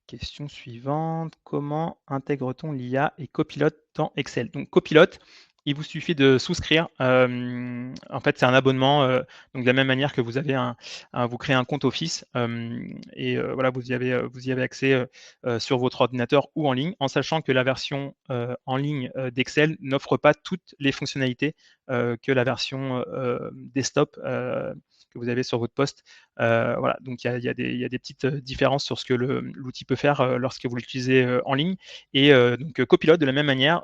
Question suivante, comment intègre-t-on l'IA et Copilot dans Excel? Donc Copilot, il vous suffit de souscrire. En fait, c'est un abonnement, donc de la même manière que vous créez un compte Office et voilà, vous y avez accès sur votre ordinateur ou en ligne, en sachant que la version en ligne d'Excel n'offre pas toutes les fonctionnalités que la version desktop que vous avez sur votre poste. Voilà, donc il y a des petites différences sur ce que l'outil peut faire lorsque vous l'utilisez en ligne. Et donc Copilot, de la même manière,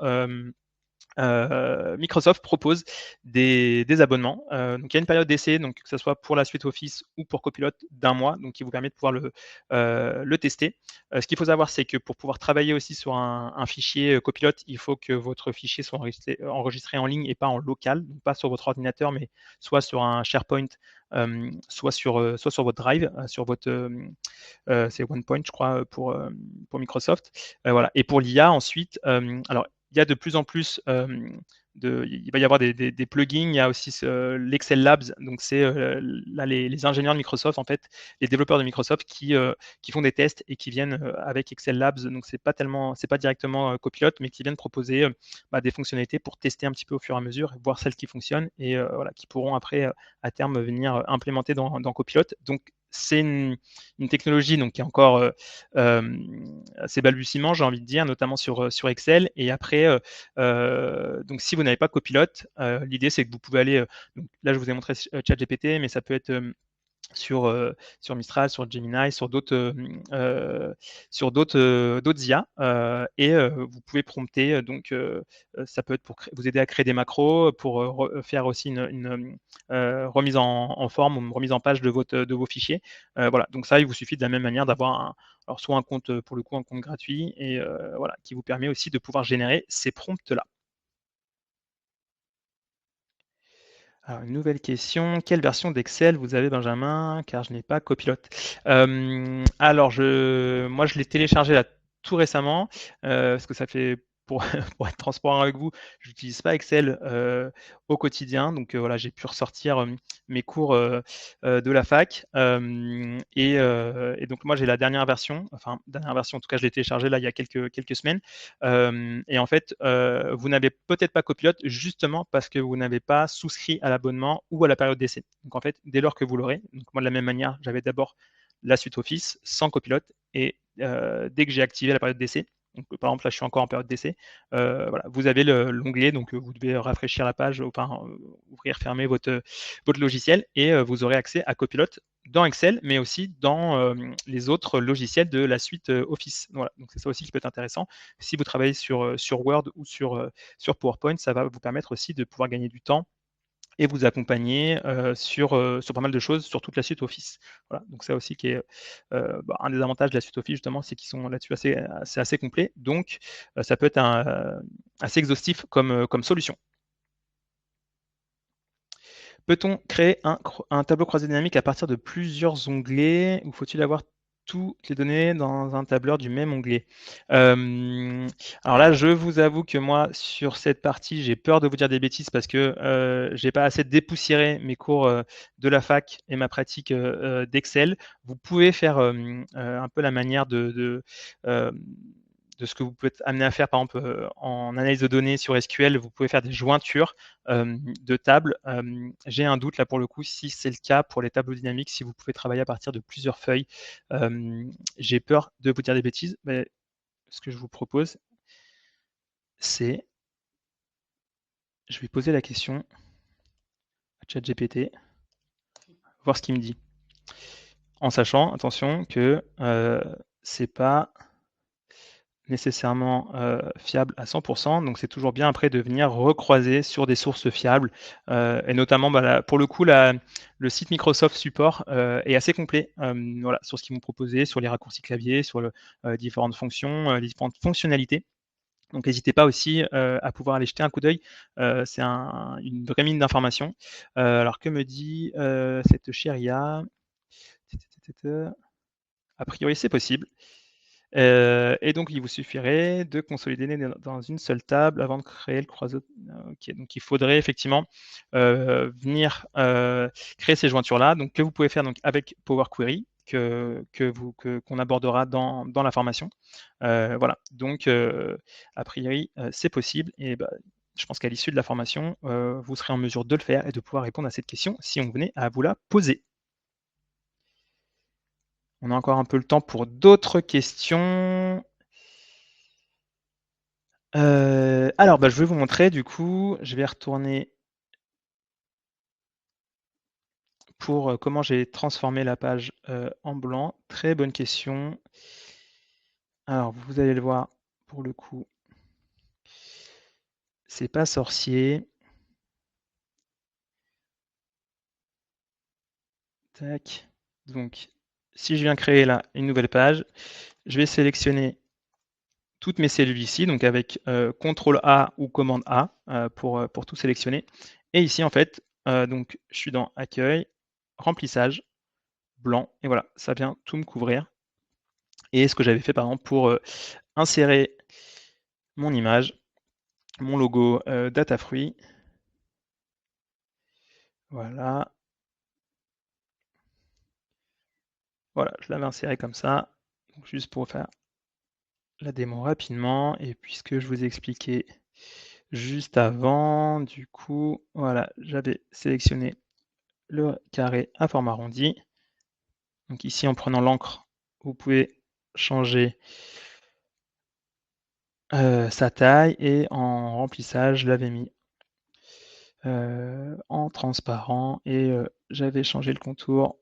Microsoft propose des abonnements. Donc il y a une période d'essai, donc que ce soit pour la suite Office ou pour Copilot d'un mois, donc qui vous permet de pouvoir le tester. Ce qu'il faut savoir, c'est que pour pouvoir travailler aussi sur un fichier Copilot, il faut que votre fichier soit enregistré en ligne et pas en local, donc pas sur votre ordinateur, mais soit sur un SharePoint, soit sur votre Drive, sur votre c'est OnePoint, je crois, pour Microsoft. Voilà. Et pour l'IA, ensuite, alors il y a de plus en plus il va y avoir des plugins. Il y a aussi l'Excel Labs. Donc, c'est là les ingénieurs de Microsoft, en fait, les développeurs de Microsoft qui font des tests et qui viennent avec Excel Labs. Donc, c'est pas directement Copilot, mais qui viennent proposer des fonctionnalités pour tester un petit peu au fur et à mesure, voir celles qui fonctionnent et voilà, qui pourront après, à terme, venir implémenter dans Copilot. Donc, c'est une technologie donc, qui est encore assez balbutiement, j'ai envie de dire, notamment sur Excel. Et après, donc si vous n'avez pas Copilot, l'idée c'est que vous pouvez aller, donc là je vous ai montré ChatGPT, mais ça peut être sur Mistral, sur Gemini, sur d'autres IA, et vous pouvez prompter. Donc, ça peut être pour vous aider à créer des macros, pour faire aussi une remise en forme ou une remise en page de vos fichiers. Voilà. Donc ça, il vous suffit de la même manière d'avoir alors soit un compte pour le coup, un compte gratuit, et voilà, qui vous permet aussi de pouvoir générer ces prompts-là. Alors, une nouvelle question. Quelle version d'Excel vous avez, Benjamin? Car je n'ai pas Copilot. Alors, moi, je l'ai téléchargé là tout récemment, parce que ça fait, pour, pour être transparent avec vous, je n'utilise pas Excel au quotidien. Donc voilà, j'ai pu ressortir mes cours de la fac. Et donc moi, j'ai la dernière version, enfin, dernière version, en tout cas, je l'ai téléchargée là il y a quelques semaines. Et en fait, vous n'avez peut-être pas Copilot justement parce que vous n'avez pas souscrit à l'abonnement ou à la période d'essai. Donc en fait, dès lors que vous l'aurez, donc moi de la même manière, j'avais d'abord la suite Office sans Copilot, et dès que j'ai activé la période d'essai, donc par exemple là je suis encore en période d'essai, voilà, vous avez l'onglet, donc vous devez rafraîchir la page, enfin ouvrir, fermer votre logiciel, et vous aurez accès à Copilot dans Excel, mais aussi dans les autres logiciels de la suite Office. Voilà, donc c'est ça aussi qui peut être intéressant. Si vous travaillez sur Word ou sur PowerPoint, ça va vous permettre aussi de pouvoir gagner du temps et vous accompagner sur pas mal de choses sur toute la suite Office. Voilà, donc ça aussi qui est un des avantages de la suite Office, justement, c'est qu'ils sont là-dessus assez complets. Donc ça peut être assez exhaustif comme solution. Peut-on créer un tableau croisé dynamique à partir de plusieurs onglets, ou faut-il avoir toutes les données dans un tableur du même onglet. Alors là, je vous avoue que moi, sur cette partie, j'ai peur de vous dire des bêtises parce que j'ai pas assez dépoussiéré mes cours de la fac et ma pratique d'Excel. Vous pouvez faire un peu la manière de ce que vous pouvez être amené à faire, par exemple, en analyse de données sur SQL, vous pouvez faire des jointures de tables. J'ai un doute là pour le coup, si c'est le cas pour les tableaux dynamiques, si vous pouvez travailler à partir de plusieurs feuilles. J'ai peur de vous dire des bêtises, mais ce que je vous propose, c'est, je vais poser la question à ChatGPT, voir ce qu'il me dit. En sachant, attention, que c'est pas nécessairement fiable à 100%, donc c'est toujours bien après de venir recroiser sur des sources fiables, et notamment pour le coup le site Microsoft Support est assez complet, voilà, sur ce qu'ils m'ont proposé, sur les raccourcis clavier, sur différentes fonctions, les différentes fonctionnalités. Donc n'hésitez pas aussi à pouvoir aller jeter un coup d'œil, c'est une vraie mine d'informations. Alors que me dit cette chère IA? A priori c'est possible. Et donc, il vous suffirait de consolider les données dans une seule table avant de créer le croiseau. Ok, donc il faudrait effectivement venir créer ces jointures-là, donc que vous pouvez faire donc avec Power Query, qu'on abordera dans la formation. Voilà, donc a priori, c'est possible. Et bah, je pense qu'à l'issue de la formation, vous serez en mesure de le faire et de pouvoir répondre à cette question si on venait à vous la poser. On a encore un peu le temps pour d'autres questions. Alors, bah, je vais vous montrer du coup, je vais retourner pour comment j'ai transformé la page en blanc. Très bonne question. Alors, vous allez le voir, pour le coup, c'est pas sorcier. Tac. Donc, si je viens créer là une nouvelle page, je vais sélectionner toutes mes cellules ici, donc avec CTRL A ou commande A pour tout sélectionner. Et ici, en fait, donc, je suis dans Accueil, Remplissage, blanc, et voilà, ça vient tout me couvrir. Et ce que j'avais fait, par exemple, pour insérer mon image, mon logo Datafruit. Voilà. Voilà, je l'avais inséré comme ça. Donc, juste pour faire la démo rapidement. Et puisque je vous ai expliqué juste avant, du coup, voilà, j'avais sélectionné le carré à forme arrondi. Donc ici, en prenant l'encre, vous pouvez changer sa taille, et en remplissage, je l'avais mis en transparent, et j'avais changé le contour,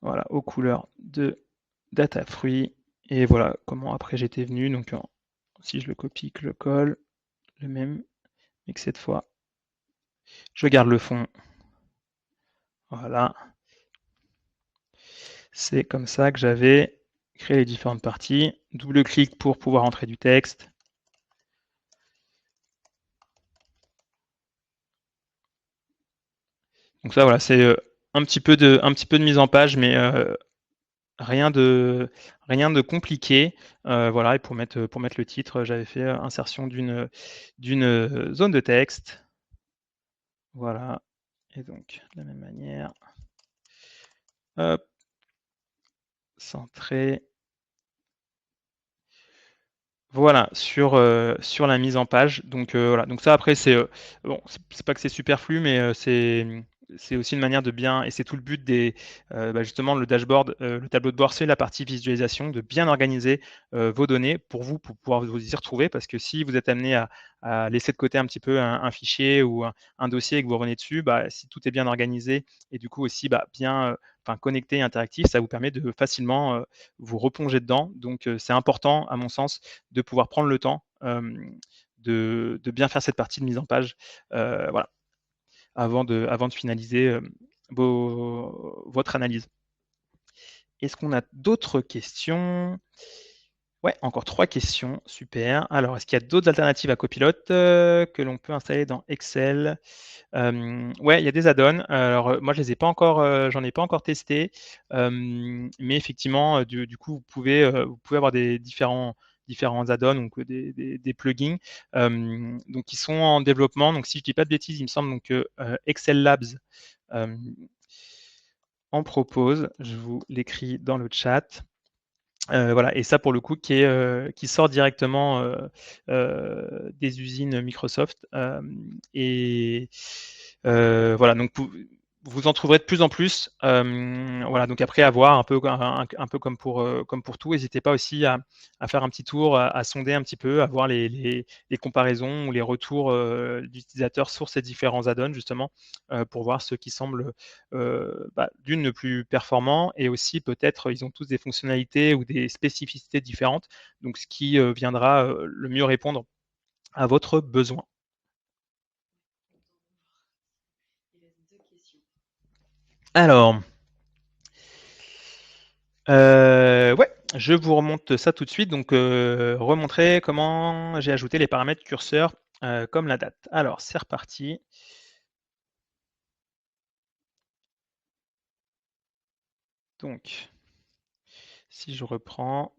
voilà, aux couleurs de Datafruit. Et voilà comment après j'étais venu. Donc si je le copie, que le colle, le même, mais que cette fois, je garde le fond. Voilà. C'est comme ça que j'avais créé les différentes parties. Double-clic pour pouvoir entrer du texte. Donc ça, voilà, c'est un petit peu de mise en page, mais rien de compliqué. Voilà, et pour mettre le titre, j'avais fait insertion d'une zone de texte. Voilà, et donc de la même manière, hop, centré. Voilà, sur la mise en page. Donc voilà, donc ça après c'est bon, c'est pas que c'est superflu, mais c'est aussi une manière de bien, et c'est tout le but des justement le dashboard, le tableau de bord, c'est la partie visualisation, de bien organiser vos données pour vous, pour pouvoir vous y retrouver. Parce que si vous êtes amené à laisser de côté un petit peu un fichier ou un dossier et que vous revenez dessus, bah, si tout est bien organisé et du coup aussi bien connecté et interactif, ça vous permet de facilement vous replonger dedans. Donc c'est important à mon sens de pouvoir prendre le temps de bien faire cette partie de mise en page, voilà, avant de finaliser votre analyse. Est-ce qu'on a d'autres questions? Ouais, encore 3 questions, super. Alors, est-ce qu'il y a d'autres alternatives à Copilot, que l'on peut installer dans Excel? Ouais, il y a des add-ons. Alors, moi, je les ai pas encore, j'en ai pas encore testé, mais effectivement, du coup, vous pouvez avoir des différents add-ons, donc des plugins, donc qui sont en développement. Donc si je dis pas de bêtises, il me semble donc que, Excel Labs, hem, en propose. Je vous l'écris dans le chat. Voilà, et ça pour le coup qui sort directement, des usines Microsoft, et voilà, donc vous en trouverez de plus en plus. Voilà, donc après à voir un peu comme pour tout, n'hésitez pas aussi à faire un petit tour, à sonder un petit peu, à voir les comparaisons ou les retours, d'utilisateurs sur ces différents add-ons justement, pour voir ceux qui semblent d'une le plus performant, et aussi peut-être ils ont tous des fonctionnalités ou des spécificités différentes, donc ce qui viendra le mieux répondre à votre besoin. Alors, ouais, je vous remonte ça tout de suite. Donc, remontrer comment j'ai ajouté les paramètres curseur, comme la date. Alors, c'est reparti. Donc, si je reprends,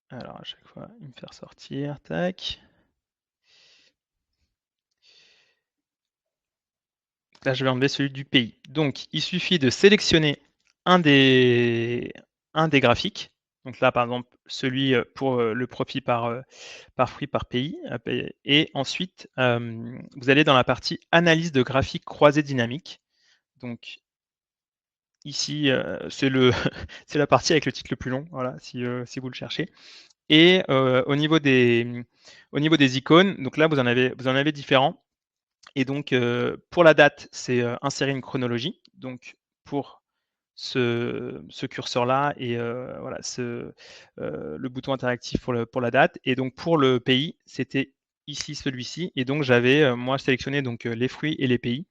alors à chaque fois, il me fait ressortir, tac. Là, je vais enlever celui du pays. Donc, il suffit de sélectionner un des, un des graphiques. Donc là, par exemple, celui pour le profit par fruit par pays. Et ensuite, vous allez dans la partie analyse de graphiques croisés dynamiques. Donc ici, c'est la partie avec le titre le plus long, voilà, si vous le cherchez. Et au niveau des icônes, donc là, vous en avez différents. Et donc, pour la date, c'est insérer une chronologie. Donc, pour ce curseur-là, et voilà, le bouton interactif pour la date. Et donc, pour le pays, c'était ici celui-ci. Et donc, j'avais moi sélectionné donc, les fruits et les pays.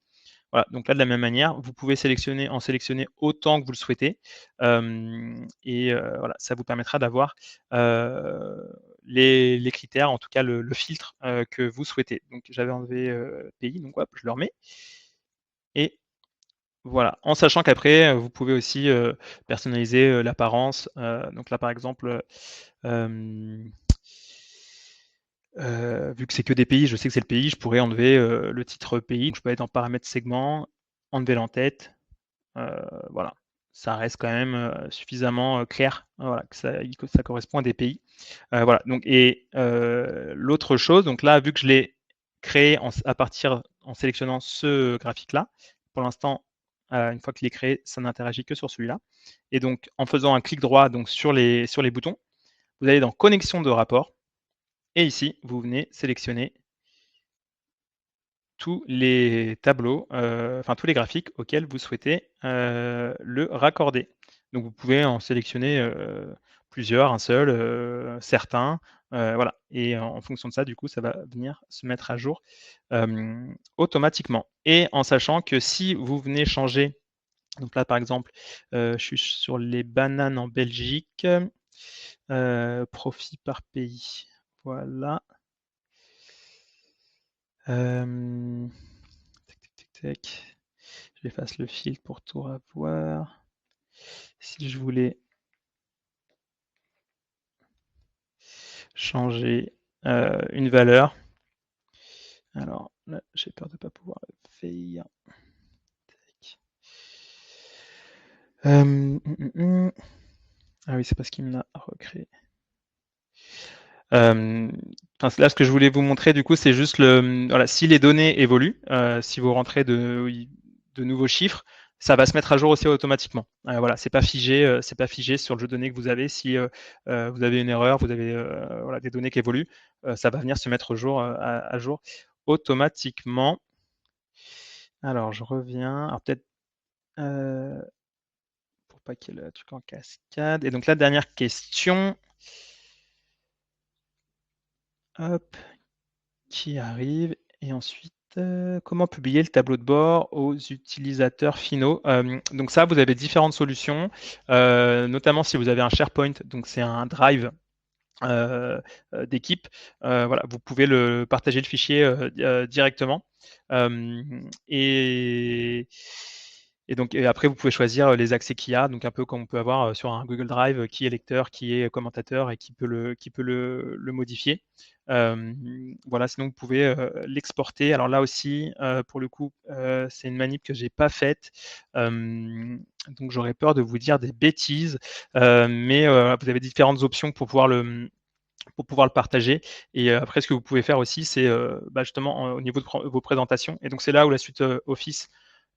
Voilà, donc là, de la même manière, vous pouvez en sélectionner autant que vous le souhaitez. Et voilà, ça vous permettra d'avoir les critères, en tout cas le filtre que vous souhaitez. Donc j'avais enlevé pays, donc hop, je le remets. Et voilà, en sachant qu'après, vous pouvez aussi personnaliser l'apparence. Donc là, par exemple, vu que c'est que des pays, je sais que c'est le pays, je pourrais enlever le titre pays. Donc je peux être en paramètres segment, enlever l'entête. Voilà, ça reste quand même suffisamment clair, voilà, que ça correspond à des pays. Voilà, donc, et l'autre chose, donc là, vu que je l'ai créé en sélectionnant ce graphique-là, pour l'instant, une fois qu'il est créé, ça n'interagit que sur celui-là. Et donc, en faisant un clic droit donc, sur les boutons, vous allez dans connexion de rapport, et ici, vous venez sélectionner tous les tableaux, enfin tous les graphiques auxquels vous souhaitez le raccorder. Donc vous pouvez en sélectionner plusieurs, un seul, certains, voilà. Et en fonction de ça, du coup, ça va venir se mettre à jour automatiquement. Et en sachant que si vous venez changer, donc là par exemple, je suis sur les bananes en Belgique, profit par pays, voilà. Tac, tac, tac, tac. J'efface le fil pour tout revoir. Si je voulais changer une valeur, alors là, j'ai peur de ne pas pouvoir le faire. Ah oui, c'est parce qu'il me l'a recréé. Là, ce que je voulais vous montrer, du coup, c'est juste voilà, si les données évoluent, si vous rentrez de nouveaux chiffres, ça va se mettre à jour aussi automatiquement. Voilà, c'est pas figé sur le jeu de données que vous avez. Si vous avez une erreur, vous avez voilà, des données qui évoluent, ça va venir se mettre à jour automatiquement. Alors, je reviens. Alors, peut-être pour pas qu'il y ait le truc en cascade. Et donc, la dernière question. Hop, qui arrive. Et ensuite, Comment publier le tableau de bord aux utilisateurs finaux? Donc ça, vous avez différentes solutions, notamment si vous avez un SharePoint, donc c'est un drive d'équipe, voilà, vous pouvez le partager le fichier directement. Et après, vous pouvez choisir les accès qu'il y a, donc un peu comme on peut avoir sur un Google Drive, qui est lecteur, qui est commentateur et qui peut le modifier. Voilà, sinon vous pouvez l'exporter. Alors là aussi, pour le coup, c'est une manip que j'ai pas faite, donc j'aurais peur de vous dire des bêtises, mais vous avez différentes options pour pouvoir le partager. Et après, ce que vous pouvez faire aussi, c'est justement au niveau de vos présentations. Et donc, c'est là où la suite Office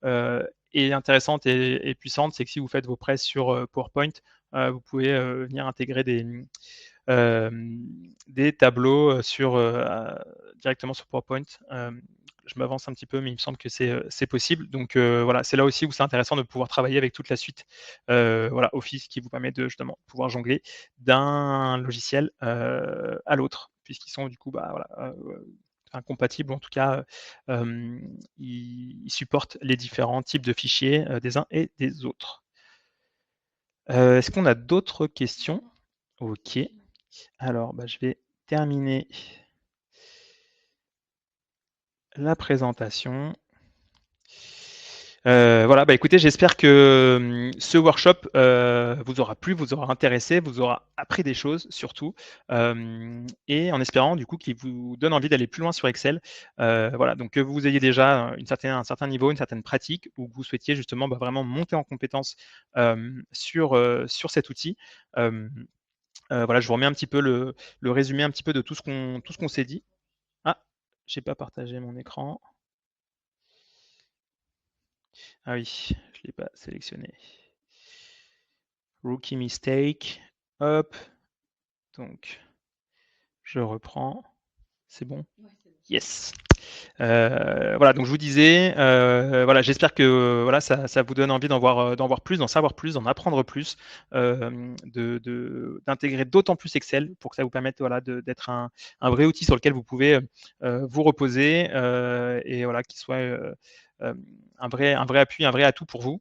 est intéressante et puissante. C'est que si vous faites vos press sur PowerPoint, vous pouvez venir intégrer des tableaux directement sur PowerPoint. Je m'avance un petit peu, mais il me semble que c'est possible. Donc voilà, c'est là aussi où c'est intéressant de pouvoir travailler avec toute la suite voilà, Office qui vous permet de justement pouvoir jongler d'un logiciel à l'autre, puisqu'ils sont du coup voilà, incompatibles, en tout cas, ils supportent les différents types de fichiers des uns et des autres. Est-ce qu'on a d'autres questions? Ok. Alors, je vais terminer la présentation. Voilà, écoutez, j'espère que ce workshop vous aura plu, vous aura intéressé, vous aura appris des choses surtout, et en espérant du coup qu'il vous donne envie d'aller plus loin sur Excel. Voilà, donc que vous ayez déjà un certain niveau, une certaine pratique, ou que vous souhaitiez justement vraiment monter en compétence sur cet outil. Voilà, je vous remets un petit peu le résumé un petit peu de tout ce qu'on s'est dit. Ah, j'ai pas partagé mon écran. Ah oui, je l'ai pas sélectionné. Rookie mistake. Hop. Donc, je reprends. C'est bon? Yes. Voilà, donc je vous disais, voilà, j'espère que voilà, ça vous donne envie d'en voir plus, d'en savoir plus, d'en apprendre plus, d'intégrer d'autant plus Excel pour que ça vous permette voilà, d'être un vrai outil sur lequel vous pouvez vous reposer et voilà, qu'il soit un vrai appui, un vrai atout pour vous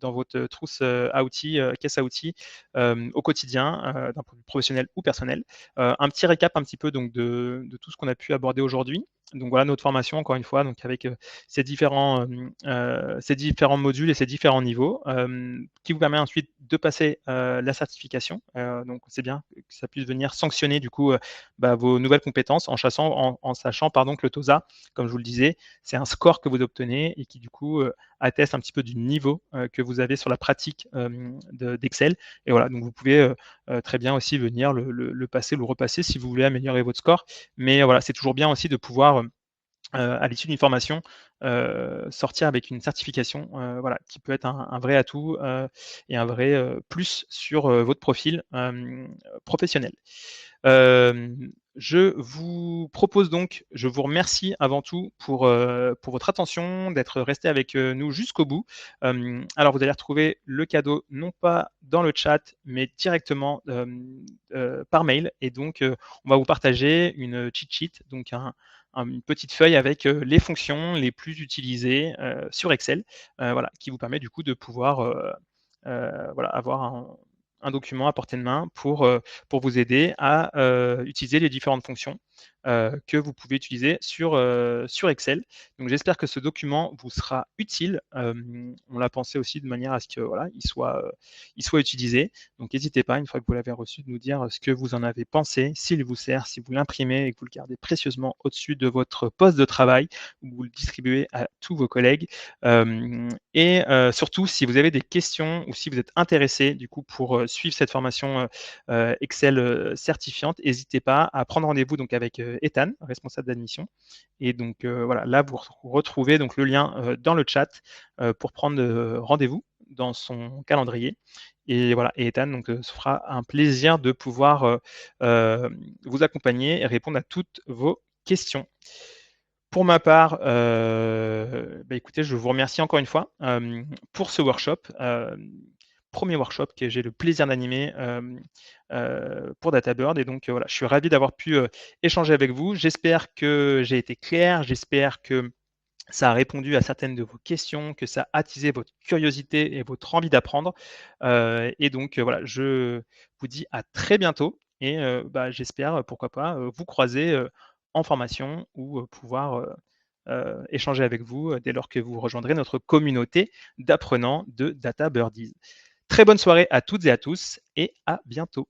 dans votre trousse à outils, caisse à outils au quotidien, d'un point de vue professionnel ou personnel. Un petit récap un petit peu donc de tout ce qu'on a pu aborder aujourd'hui. Donc voilà notre formation, encore une fois, donc avec ces différents modules et ces différents niveaux, qui vous permet ensuite de passer la certification. Donc c'est bien que ça puisse venir sanctionner du coup vos nouvelles compétences en sachant pardon, que le TOSA, comme je vous le disais, c'est un score que vous obtenez et qui du coup atteste un petit peu du niveau que vous avez sur la pratique d'Excel. Et voilà, donc vous pouvez très bien aussi venir le passer, le repasser si vous voulez améliorer votre score. Mais voilà, c'est toujours bien aussi de pouvoir à l'issue d'une formation, sortir avec une certification, voilà, qui peut être un vrai atout et un vrai plus sur votre profil professionnel. Je vous remercie avant tout pour votre attention, d'être resté avec nous jusqu'au bout. Alors, vous allez retrouver le cadeau non pas dans le chat, mais directement par mail. Et donc, on va vous partager une cheat sheet, donc une petite feuille avec les fonctions les plus utilisées sur Excel, voilà, qui vous permet du coup de pouvoir voilà, avoir un document à portée de main pour vous aider à utiliser les différentes fonctions que vous pouvez utiliser sur Excel. Donc j'espère que ce document vous sera utile. On l'a pensé aussi de manière à ce que voilà, il soit utilisé. Donc n'hésitez pas, une fois que vous l'avez reçu, de nous dire ce que vous en avez pensé, s'il vous sert, si vous l'imprimez et que vous le gardez précieusement au-dessus de votre poste de travail, ou que vous le distribuez à tous vos collègues. Et surtout, si vous avez des questions ou si vous êtes intéressé du coup pour suivre cette formation Excel certifiante, n'hésitez pas à prendre rendez-vous donc avec Ethan, responsable d'admission. Et donc voilà, là vous retrouvez donc le lien dans le chat pour prendre rendez-vous dans son calendrier. Et voilà, et Ethan donc se fera un plaisir de pouvoir vous accompagner et répondre à toutes vos questions. Pour ma part, écoutez, je vous remercie encore une fois pour ce workshop. Premier workshop que j'ai le plaisir d'animer pour DataBird. Et donc, voilà, je suis ravi d'avoir pu échanger avec vous. J'espère que j'ai été clair. J'espère que ça a répondu à certaines de vos questions, que ça a attisé votre curiosité et votre envie d'apprendre. Et donc, voilà, je vous dis à très bientôt et bah, j'espère, pourquoi pas, vous croiser, en formation ou, pouvoir, échanger avec vous, dès lors que vous rejoindrez notre communauté d'apprenants de Data Birdies. Très bonne soirée à toutes et à tous et à bientôt.